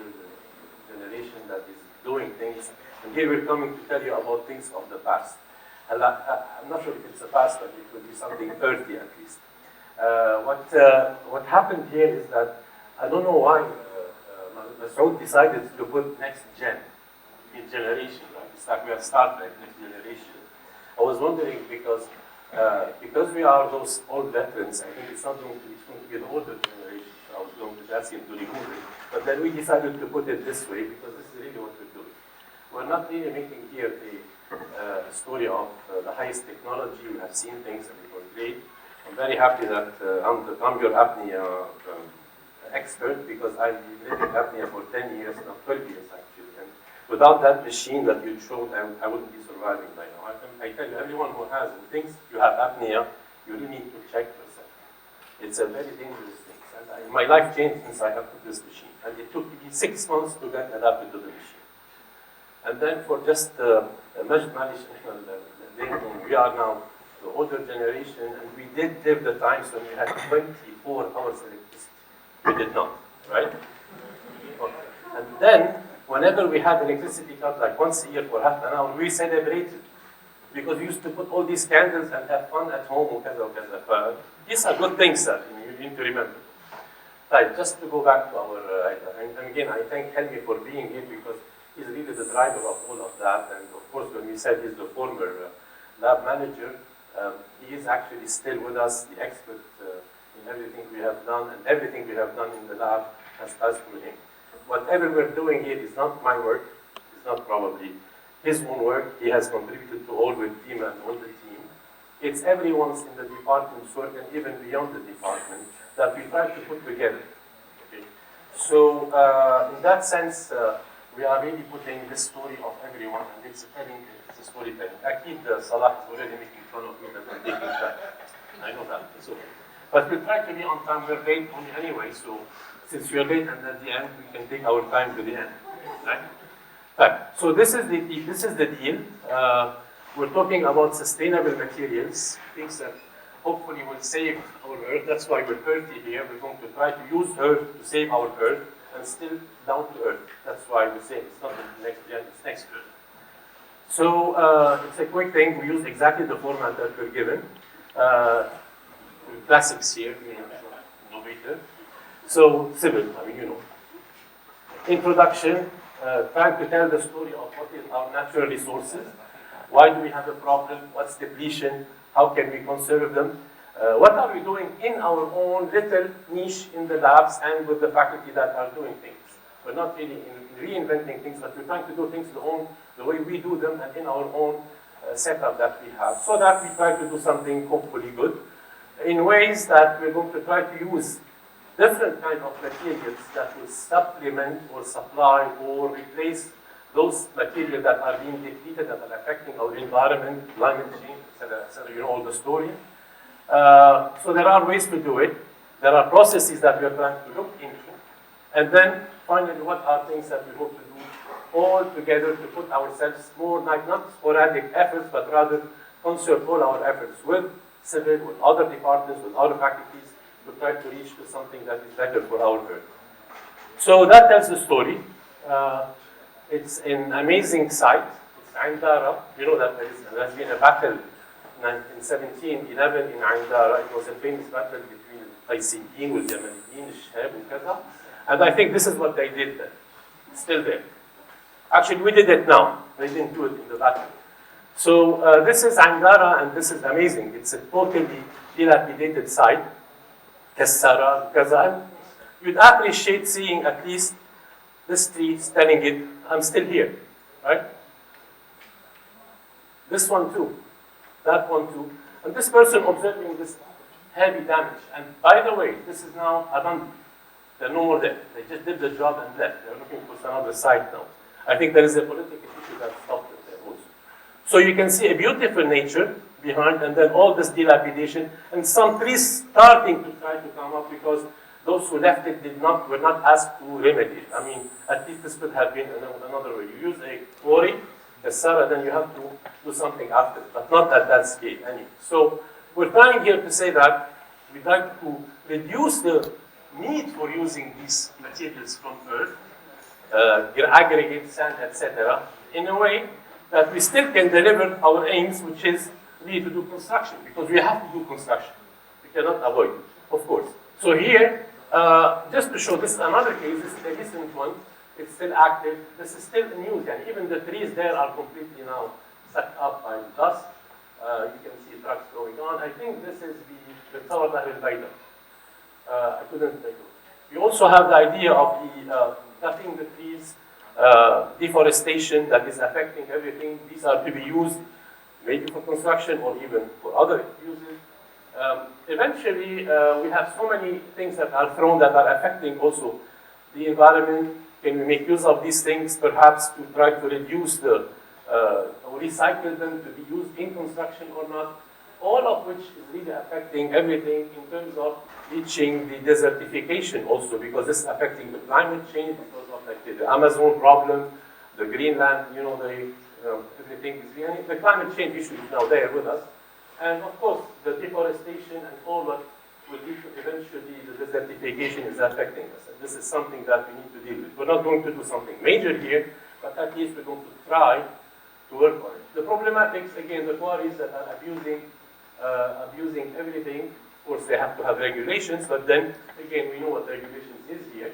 generation that is doing things. And here we're coming to tell you about things of the past. I'm not sure if it's the past, but it will be something earthy at least. What happened here is that, I don't know why Masoud decided to put next gen in generation, right? It's like we have Star Trek, next generation. I was wondering because we are those old veterans, I think it's not going to be an older generation. So I was going to ask him to remove it. But then we decided to put it this way because this is really what we're doing. We're not really making here a story of the highest technology. We have seen things and it was great. I'm very happy that I'm your apnea expert because I've been living apnea for 10 years, now 12 years actually. And without that machine that you showed, I wouldn't be surviving by now. I tell you, everyone who has who thinks you have apnea, you really need to check yourself. It's a very dangerous thing. And my life changed since I have put this machine. And it took me 6 months to get adapted to the machine. And then for just we are now the older generation, and we did live the times when we had 24 hours electricity. We did not, right? Okay. And then, whenever we had electricity cut, like once a year for half an hour, we celebrated. Because we used to put all these candles and have fun at home. These are good things that you need to remember. Right, just to go back to our, and again, I thank Helmi for being here because he's really the driver of all of that. And of course, when we said he's the former lab manager, he is actually still with us, the expert in everything we have done, and everything we have done in the lab has passed through him. Whatever we're doing here is not my work, it's not probably his own work. He has contributed to all with team and on the team. It's everyone's in the department's work and even beyond the department that we try to put together. Okay? So in that sense, we are really putting this story of everyone, and it's a storytelling. Akid Salah is already making fun of me that I'm taking time. I know that, it's okay. But we'll try to be on time. We're late only anyway, so since we're late and at the end, we can take our time to the end. Right? Right. So this is the deal. We're talking about sustainable materials, things that hopefully will save our Earth. That's why we're earthy here. We're going to try to use Earth to save our Earth and still down to Earth. That's why we say it's not the next gen, it's next Earth. So it's a quick thing. We use exactly the format that we're given. Classics here, innovator. So civil, you know. Introduction, trying to tell the story of what is our natural resources. Why do we have a problem? What's depletion? How can we conserve them? What are we doing in our own little niche in the labs and with the faculty that are doing things? We're not really reinventing things, but we're trying to do things the way we do them and in our own setup that we have, so that we try to do something hopefully good in ways that we're going to try to use different kinds of materials that will supplement or supply or replace those materials that are being depleted, that are affecting our environment, climate change, etc., etc. You know all the story. So there are ways to do it. There are processes that we are trying to look into. And then, finally, what are things that we hope to do all together to put ourselves more like not sporadic efforts, but rather concert all our efforts with civil, with other departments, with other faculties, to try to reach to something that is better for our Earth. So that tells the story. It's an amazing site. It's Ain Dara. You know that there has been a battle in 1711 in Ain Dara. It was a famous battle between Qaysiyin with Yamaniyin, Shab and Kaza. And I think this is what they did then. It's still there. Actually, we did it now. They didn't do it in the back. So this is Angara, and this is amazing. It's a totally dilapidated site. Kassara, Kazan. You'd appreciate seeing at least this tree telling it, I'm still here, right? This one too, that one too. And this person observing this heavy damage. And by the way, this is now abandoned. They're no more there. They just did the job and left. They're looking for some other site now. I think there is a political issue that stopped it there also. So you can see a beautiful nature behind, and then all this dilapidation, and some trees starting to try to come up because those who left it were not asked to remedy it. I mean, at least this could have been another way. You use a quarry, a Sarah, then you have to do something after it, but not at that scale anyway. So we're trying here to say that we'd like to reduce the need for using these materials from earth, aggregate, sand, etc., in a way that we still can deliver our aims, which is really to do construction, because we have to do construction. We cannot avoid it, of course. So here, just to show, this is another case. This is a recent one. It's still active. This is still in use, and even the trees there are completely now sucked up by dust. You can see trucks going on. I think this is the Tower al-Bayda. I couldn't take it. We also have the idea of the cutting the trees, deforestation that is affecting everything. These are to be used maybe for construction or even for other uses. Eventually, we have so many things that are thrown that are affecting also the environment. Can we make use of these things, perhaps to try to reduce the, or recycle them to be used in construction or not? All of which is really affecting everything in terms of reaching the desertification also, because this is affecting the climate change, because of like the Amazon problem, the Greenland, everything is really, the climate change issue is now there with us. And of course, the deforestation and all what will lead to eventually the desertification is affecting us. And this is something that we need to deal with. We're not going to do something major here, but at least we're going to try to work on it. The problematics, again, the quarries that are abusing everything. Of course, they have to have regulations, but then, again, we know what regulations is here.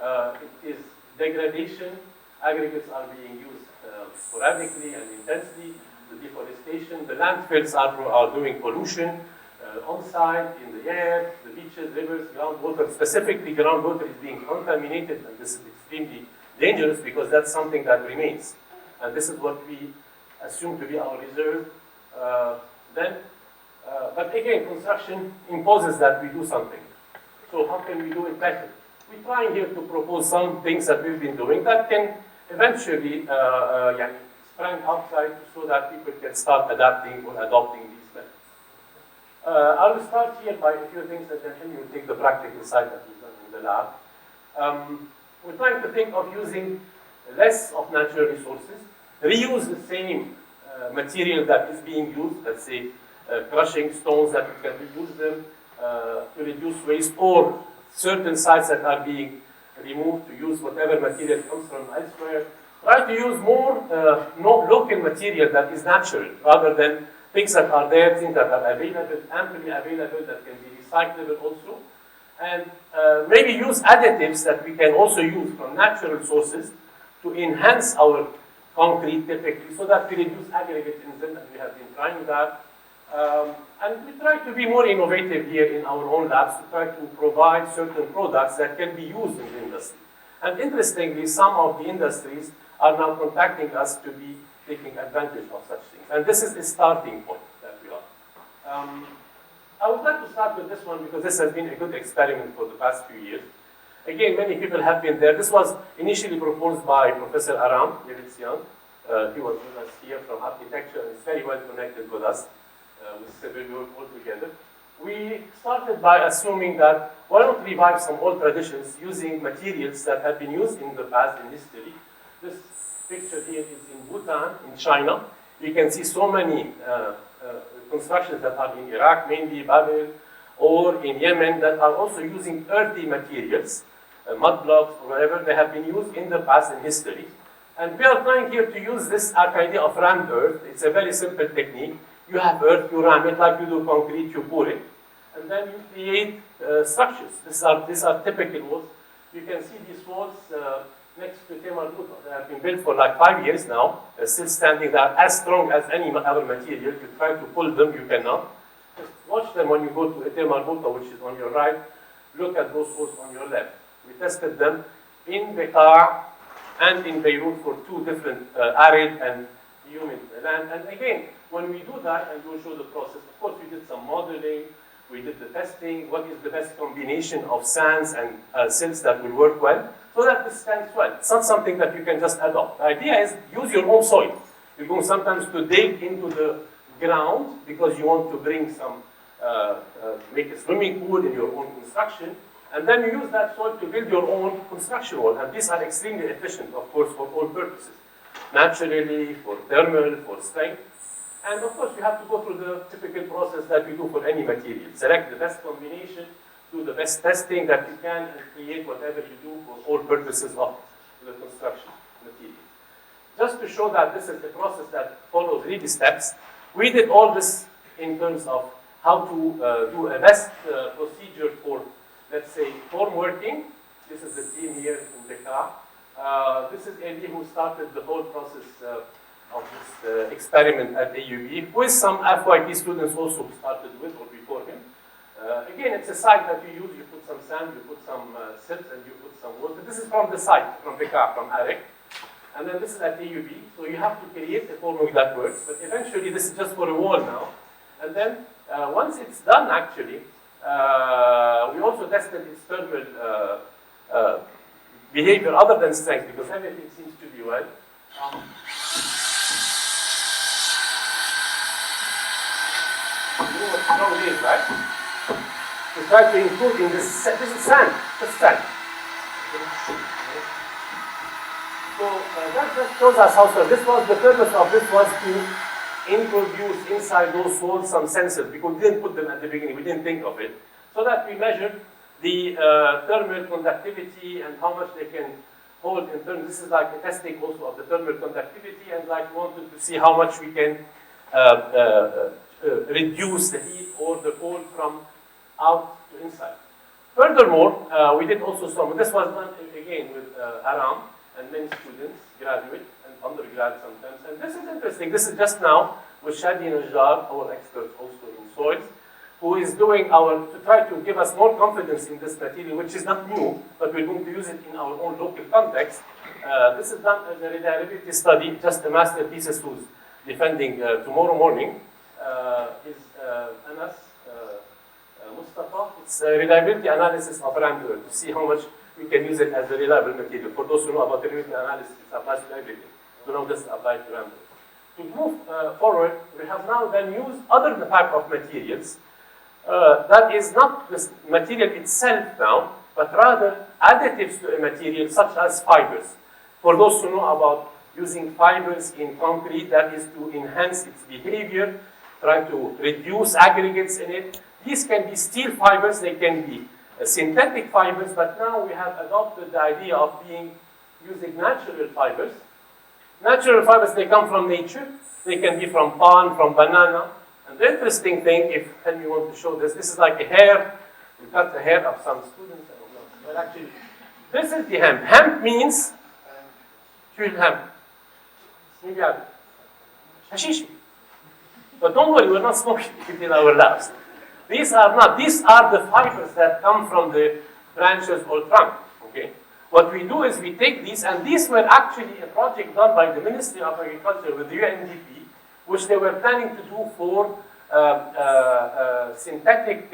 It is degradation. Aggregates are being used sporadically and intensely. The deforestation, the landfills are doing pollution on site, in the air, the beaches, rivers, groundwater. Specifically, groundwater is being contaminated, and this is extremely dangerous because that's something that remains. And this is what we assume to be our reserve. But again, construction imposes that we do something. So how can we do it better? We're trying here to propose some things that we've been doing that can eventually sprang outside so that people can start adapting or adopting these methods. I will start here by a few things, and then we'll take the practical side that we've done in the lab. We're trying to think of using less of natural resources, reuse the same material that is being used, let's say crushing stones that we can reuse them to reduce waste, or certain sites that are being removed to use whatever material comes from elsewhere. Try to use more local material that is natural, rather than things that are there, things that are available, amply available, that can be recyclable also. And maybe use additives that we can also use from natural sources to enhance our concrete typically, so that we reduce aggregate in them, and we have been trying that. And we try to be more innovative here in our own labs to try to provide certain products that can be used in the industry. And interestingly, some of the industries are now contacting us to be taking advantage of such things. And this is a starting point that we are. I would like to start with this one because this has been a good experiment for the past few years. Again, many people have been there. This was initially proposed by Professor Aram Yeritzian. He was with us here from architecture and is very well connected with us. With civil work altogether. We started by assuming that why not revive some old traditions using materials that have been used in the past in history. This picture here is in Bhutan, in China. You can see so many constructions that are in Iraq, mainly Babel, or in Yemen, that are also using earthy materials, mud blocks or whatever. They have been used in the past in history. And we are trying here to use this idea of rammed earth. It's a very simple technique. You have earth, you ram it like you do concrete, you pour it, and then you create structures. These are typical walls. You can see these walls next to Niemeyer. They have been built for like 5 years now, still standing there, as strong as any other material. You try to pull them, you cannot. Just watch them when you go to Niemeyer, which is on your right. Look at those walls on your left. We tested them in Bekaa and in Beirut for 2 different arid and humid land. And again, when we do that, and we'll show the process, of course, we did some modeling, we did the testing, what is the best combination of sands and silts that will work well, so that this stands well. It's not something that you can just adopt. The idea is use your own soil. You're going sometimes to dig into the ground because you want to bring some, make a swimming pool in your own construction, and then you use that soil to build your own construction wall. And these are extremely efficient, of course, for all purposes. Naturally, for thermal, for strength. And of course, you have to go through the typical process that we do for any material. Select the best combination, do the best testing that you can, and create whatever you do for all purposes of the construction material. Just to show that this is the process that follows really steps, we did all this in terms of how to do a best procedure for, let's say, form working. This is the team here in Bekaa. This is Eli who started the whole process of this experiment at AUB, with some FYP students also started with or before him. Again, it's a site that you use. You put some sand, you put some silt, and you put some water. This is from the site, from Bekaa, from Arik. And then this is at AUB. So you have to create a formula that works. But eventually, this is just for a wall now. And then once it's done, actually, we also tested its thermal behavior other than strength, because everything seems to be well. You know what strong is, right? We try to include in this is sand, just sand. So that just shows us how so. This was the purpose of this was to introduce inside those walls some sensors, because we didn't put them at the beginning, we didn't think of it, so that we measured the thermal conductivity and how much they can hold in terms. This is like a testing also of the thermal conductivity, and like we wanted to see how much we can reduce the heat or the cold from out to inside. Furthermore, we did also some, this was done again with Aram and many students, graduate and undergrad sometimes. And this is interesting. This is just now with Shadi Najjar, our expert also in soils, who is doing to try to give us more confidence in this material, which is not new, but we're going to use it in our own local context. This is done as a reliability study, just a master thesis who's defending tomorrow morning. Is Anas Mustafa. It's a reliability analysis of Ramdur to see how much we can use it as a reliable material. For those who know about reliability analysis, it applies to everything. To know this applies to Ramdur. To move forward, we have now then used other type of materials. That is not the material itself now, but rather additives to a material such as fibers. For those who know about using fibers in concrete, that is to enhance its behavior, try to reduce aggregates in it. These can be steel fibers, they can be synthetic fibers, but now we have adopted the idea of using natural fibers. Natural fibers, they come from nature. They can be from palm, from banana. And the interesting thing, if Henry wants to show this, this is like a hair. We cut the hair of some students. I don't know. But actually, this is the hemp. Hemp means hemp. Hashish. But don't worry, we're not smoking it in our labs. These are not. These are the fibers that come from the branches or trunk. Okay. What we do is we take these, and these were actually a project done by the Ministry of Agriculture with the UNDP, which they were planning to do for synthetic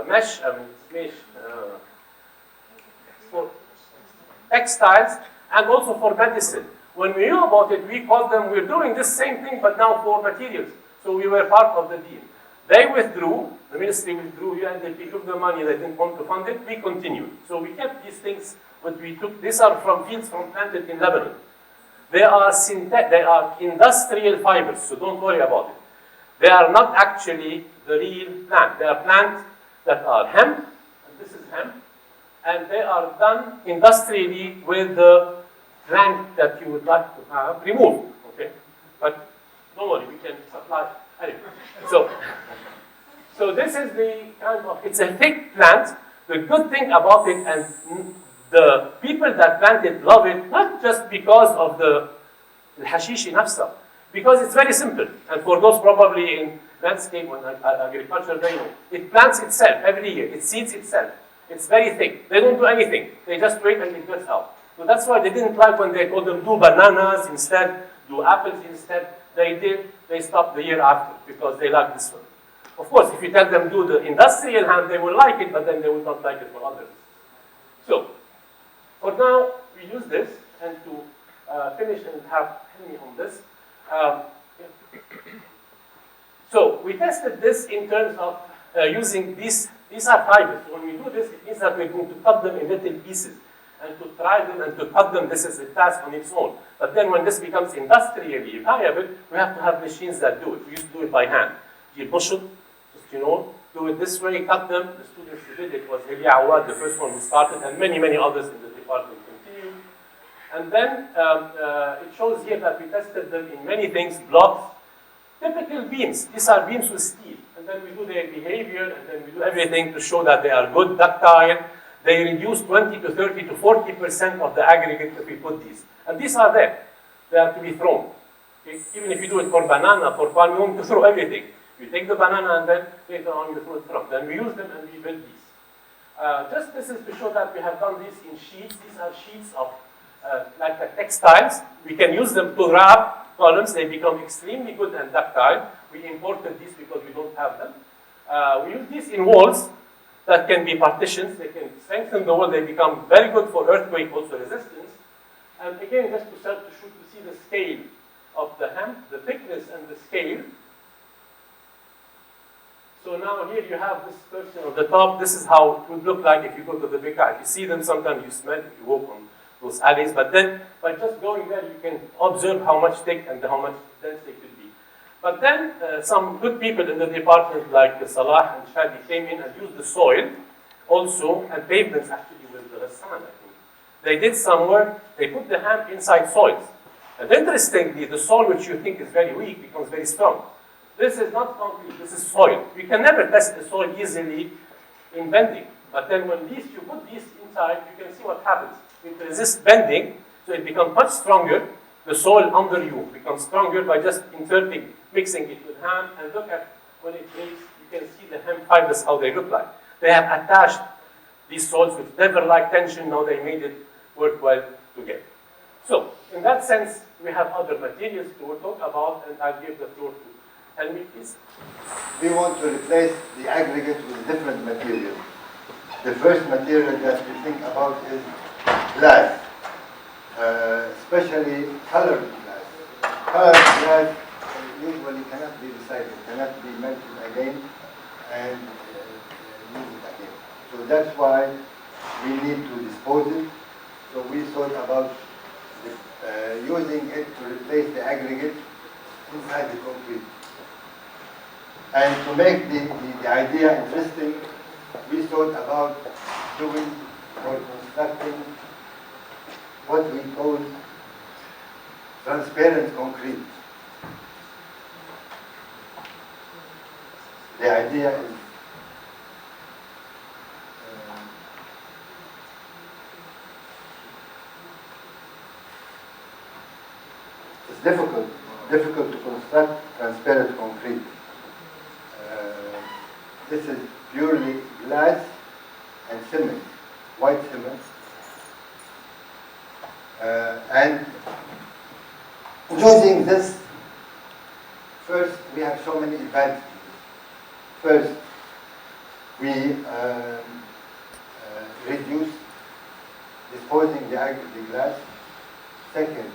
mesh, for textiles, and also for medicine. When we knew about it, we called them, we're doing this same thing, but now for materials. So we were part of the deal. They withdrew, the ministry withdrew, UNDP took the money, they didn't want to fund it, we continued. So we kept these things, but we took, these are from fields planted in Lebanon. They are industrial fibers, so don't worry about it. They are not actually the real plant. They are plants that are hemp, and this is hemp, and they are done industrially with the plant that you would like to have removed, okay? But don't worry, we can supply. Anyway, so this is the kind of, it's a thick plant. The good thing about it, and the people that plant it love it, not just because of the hashishi nafsa, because it's very simple. And for those probably in landscape and agriculture, they know. It plants itself every year. It seeds itself. It's very thick. They don't do anything. They just wait and it gets out. So that's why they didn't like when they told them do bananas instead, do apples instead. They did. They stopped the year after because they like this one. Of course, if you tell them do the industrial ham, they will like it, but then they will not like it for others. So, for now, we use this, and to finish and have Henry on this. So, we tested this in terms of using these are fibers. When we do this, it means that we're going to cut them in little pieces, and to try them and to cut them, this is a task on its own. But then when this becomes industrially viable, we have to have machines that do it. We used to do it by hand. You push it, do it this way, cut them. The students who did it was Eli Awad, the first one who started, and many, many others in the department continued. And then it shows here that we tested them in many things, blocks, typical beams. These are beams with steel. And then we do their behavior, and then we do everything to show that they are good, ductile. They reduce 20 to 30 to 40% of the aggregate if we put these. And these are there. They have to be thrown. Okay? Even if you do it for banana, for palm, you want to throw everything. You take the banana and then later on you throw it from. Then we use them and we build these. Just this is to show that we have done this in sheets. These are sheets of like textiles. We can use them to wrap columns. They become extremely good and ductile. We imported these because we don't have them. We use these in walls that can be partitions. They can strengthen the wall. They become very good for earthquake also resistance. And again, just to see the scale of the hem, the thickness and the scale. So now here you have this person on the top. This is how it would look like if you go to the Bekaa. If you see them, sometimes you smell if you walk on those alleys. But then by just going there, you can observe how much thick and how much dense they could be. But then some good people in the department like Salah and Shadi came in and used the soil also and pavements actually with the Rassan, I think. They did some work. They put the ham inside soils. And interestingly, the soil which you think is very weak becomes very strong. This is not concrete, this is soil. You can never test the soil easily in bending. But then when you put these inside, you can see what happens. It resists bending, so it becomes much stronger. The soil under you becomes stronger by just inserting, mixing it with ham. And look at when it breaks, you can see the hem fibers, how they look like. They have attached these soils which never like tension, now they made it work well together. So, in that sense, we have other materials to talk about, and I'll give the floor to Tell me, please. We want to replace the aggregate with a different material. The first material that we think about is glass, especially colored glass. Colored glass usually cannot be recycled, cannot be melted again and used again. So that's why we need to dispose it. So we thought about using it to replace the aggregate inside the concrete. And to make the idea interesting, we thought about doing or constructing what we call transparent concrete. The idea is it's difficult to construct transparent concrete. This is purely glass and cement, white cement. And using this, first we have so many advantages. First, we reduce disposing the glass. Second,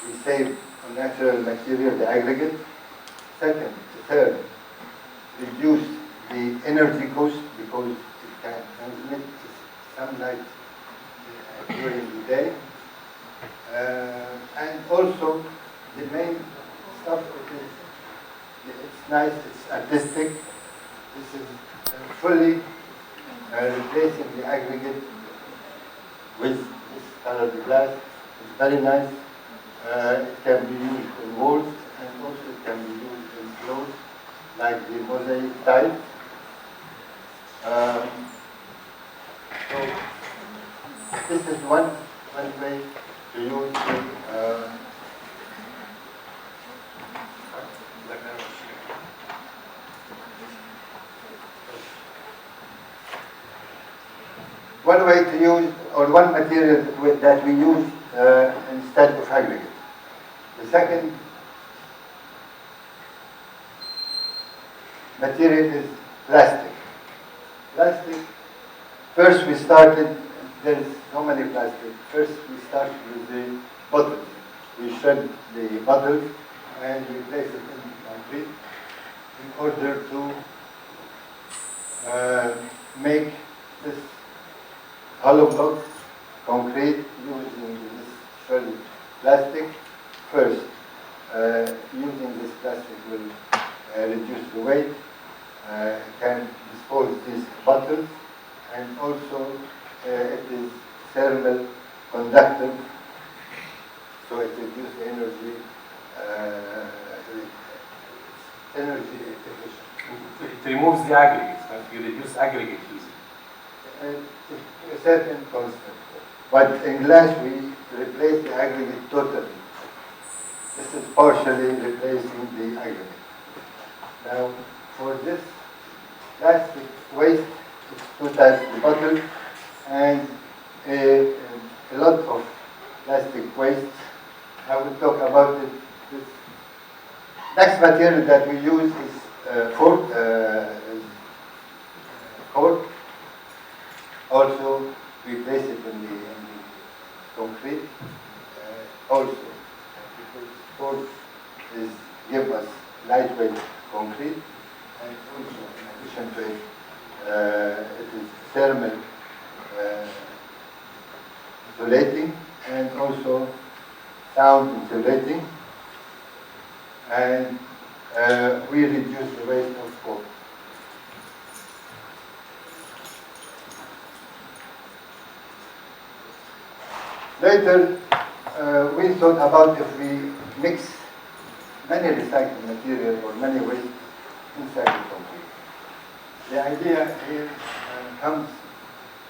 we save on natural material, the aggregate. Third, reduce the energy cost because it can transmit sunlight during the day. And also, the main stuff, it's nice, it's artistic. This is fully replacing the aggregate with this colored glass. It's very nice. It can be used in walls and also it can be used in floors like the mosaic type. So this is one way to use the one way to use, or one material that we use instead of aggregate. The second material is plastic. Plastic, first we started, there's so many plastic. First we started with the bottles. We shred the bottles and we place it in concrete in order to make this hollow block concrete using this shredded plastic. First, using this plastic will reduce the weight, can dispose these bottles, and also it is thermal conductive, so it reduces the energy efficient. It removes the aggregates, right? You reduce aggregate usage. A certain constant. But in glass, we replace the aggregate totally. This is partially replacing the aggregate. Now, for this plastic waste, it's two types, the bottle and a lot of plastic waste. I will talk about it. This next material that we use is cork. Also, we place it in the concrete. Also, because cork give us lightweight concrete, and also in addition to it, it is thermal insulating and also sound insulating, and we reduce the waste of cork. Later, we thought about if we mix many recycled material or many waste inside the concrete. The idea here comes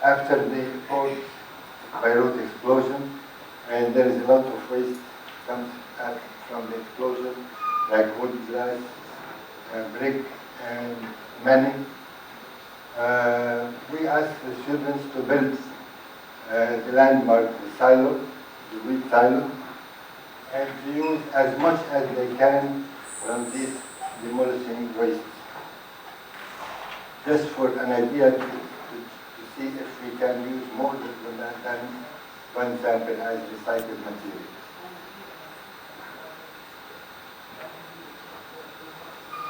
after the post-Beirut explosion, and there is a lot of waste comes out from the explosion, like wood, glass, brick, and many. We asked the students to build the landmark, the silo, the wheat silo, and to use as much as they can from these demolishing wastes. Just for an idea to see if we can use more than one sample as recycled material.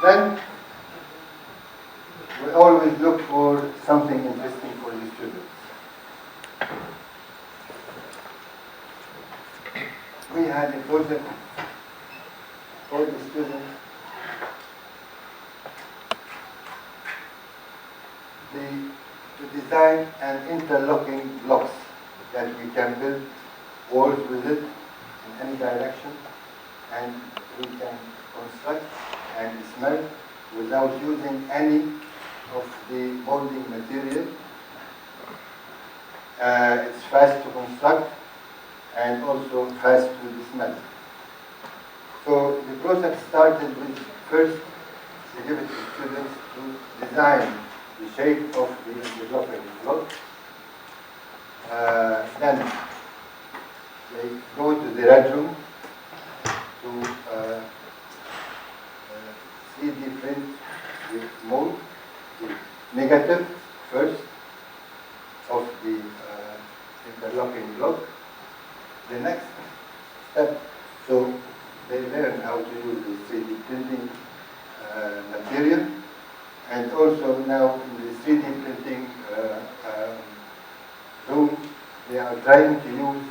Then, we always look for something interesting for the students. We had a project for the students. To design an interlocking blocks that we can build walls with it in any direction, and we can construct and smelt without using any of the molding material. It's fast to construct and also fast to dismantle. So the project started with first we give it to students to design the shape of the interlocking block. Then they go to the red room to 3D print the mold, the negative first of the interlocking block. The next step, so they learn how to use the 3D printing material, and also now in the 3D printing room, they are trying to use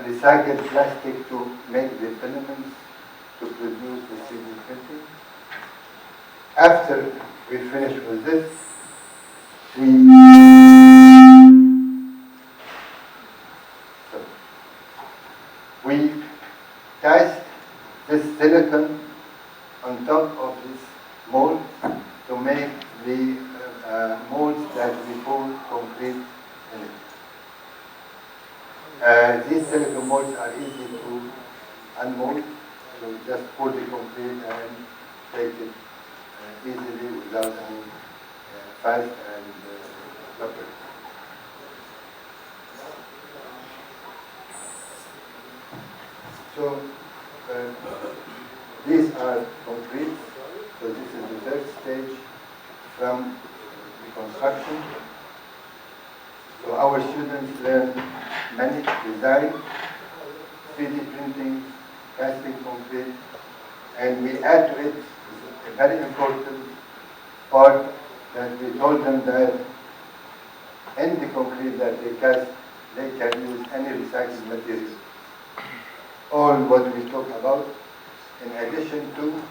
recycled plastic to make the filaments to produce the 3D printing. After we finish with this, we cast this silicon on top of this mold to make the molds that we pour concrete in it. These silicon molds are easy to unmold, so just pour the concrete and take it easily without any fast and proper. So these are concrete. So this is the third stage from the construction. So our students learn many design, 3D printing, casting concrete, and we add to it a very important part that we told them that in the concrete that they cast, they can use any recycled material. All what we talk about, in addition to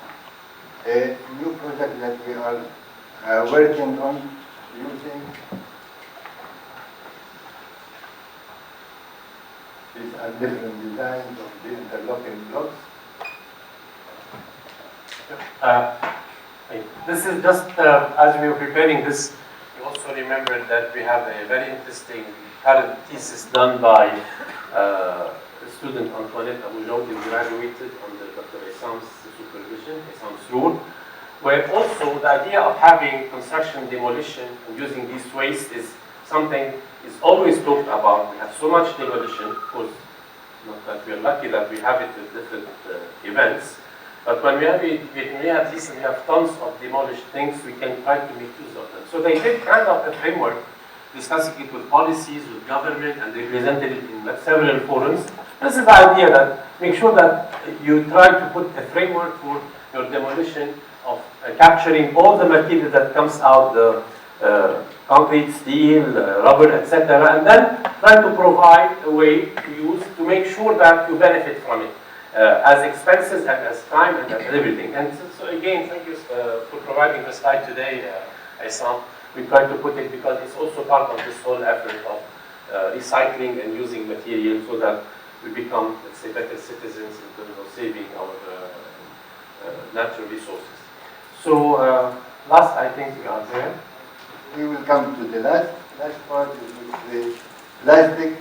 a new project that we are working on using. These are different designs of the interlocking blocks. This is just as we were preparing this, you also remembered that we have a very interesting current thesis done by student Antoinette Aboujaoud, who graduated under Dr. Issam's supervision, Issam's rule, where also the idea of having construction demolition and using these waste is something is always talked about. We have so much demolition, of course, not that we are lucky that we have it with different events, but when we have it, we have this and we have tons of demolished things, we can try to make use of them. So they did kind of a framework, discussing it with policies, with government, and they presented it in several forums. This is the idea that make sure that you try to put a framework for your demolition of capturing all the material that comes out, the concrete, steel, rubber, etc., and then try to provide a way to use to make sure that you benefit from it, as expenses and as time and as everything. And so again, thank you for providing the slide today, Issam. We try to put it because it's also part of this whole effort of recycling and using material so that we become, let's say, better citizens in terms of saving our natural resources. So last, I think we are there. We will come to the last part, is the plastic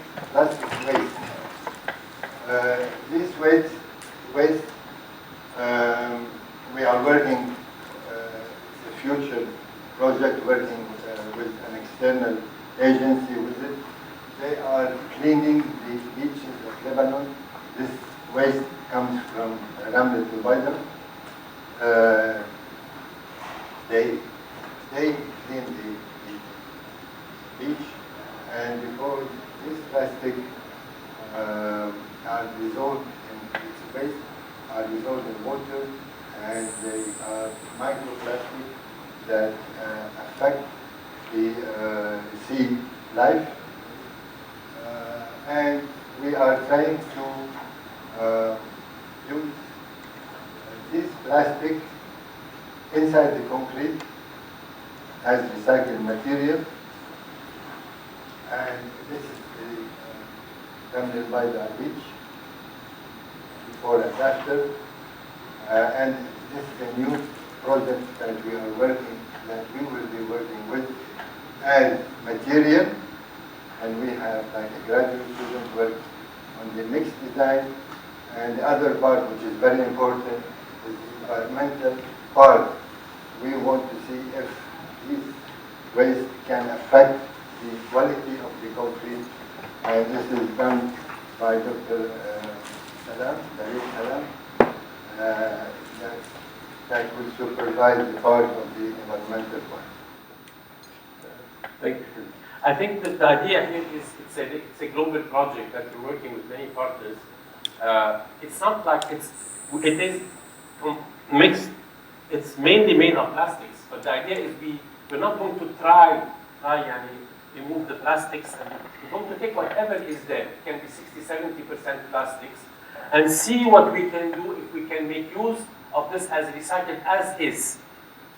waste. This waste, we are working, it's a future project working with an external agency with it. They are cleaning the beaches of Lebanon. This waste comes from Ramlet Dubaida. They clean the beach, and because this plastic are dissolved in its waste, are dissolved in water, and they are microplastic that affect the sea life. And we are trying to use this plastic inside the concrete as recycled material. And this is the Ramlet Dubaida beach before and after. And this is a new project that we are working, that we will be working with as material. And we have like a graduate student work on the mixed design. And the other part, which is very important, is the environmental part. We want to see if this waste can affect the quality of the concrete. And this is done by Dr. Salam, Salam, that will supervise the part of the environmental part. Thank you. I think that the idea here is it's a global project that we're working with many partners. It's not like it is mixed. It's mainly made of plastics, but the idea is we're not going to try remove the plastics, and we're going to take whatever is there. It can be 60-70% plastics, and see what we can do if we can make use of this as recycled as is.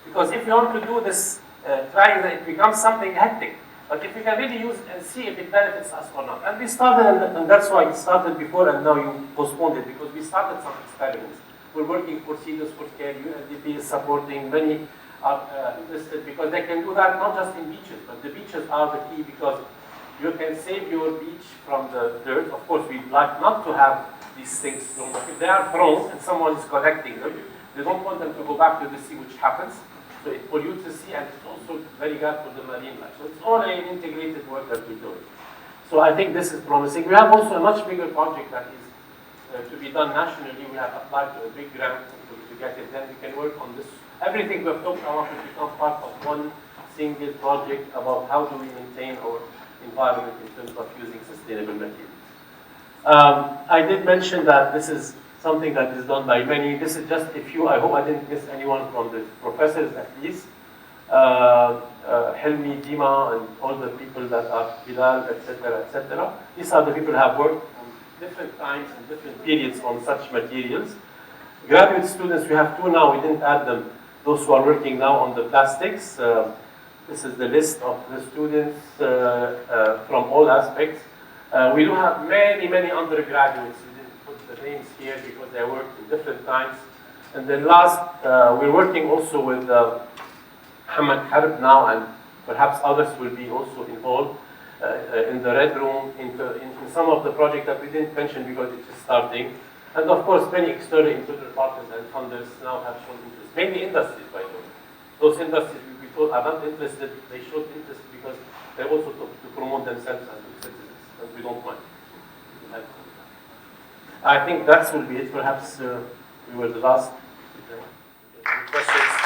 Because if you want to do this, trying that, it becomes something hectic. But if we can really use and see if it benefits us or not. And we started, and that's why it started before, and now you postponed it, because we started some experiments. We're working for Serious for Care, UNDP is supporting, many are interested, because they can do that not just in beaches, but the beaches are the key, because you can save your beach from the dirt. Of course, we'd like not to have these things thrown, but if they are thrown and someone is collecting them, they don't want them to go back to the sea, which happens. So it pollutes the sea, and it's also very bad for the marine life. So it's all an integrated work that we're doing. So I think this is promising. We have also a much bigger project that is to be done nationally. We have applied to a big grant to get it. Then we can work on this. Everything we've talked about will become part of one single project about how do we maintain our environment in terms of using sustainable materials. I did mention that this is something that is done by many. This is just a few. I hope I didn't miss anyone from the professors at least. Helmi, Dima, and all the people that are Bilal, etc., etc. These are the people who have worked on different times and different periods on such materials. Graduate students, we have two now. We didn't add them. Those who are working now on the plastics. This is the list of the students from all aspects. We do have many, many undergraduates. We didn't put the names here because they worked in different times. And then last, we're working also with Hamad Harb now, and perhaps others will be also involved in the Red Room, in some of the projects that we didn't mention because it's just starting. And of course, many external internal partners and funders now have shown interest, mainly industries, by the way. Those industries we thought are not interested, they showed interest because they also to promote themselves as good citizens, and we don't mind. I think that will be it. Perhaps we were the last. Any questions?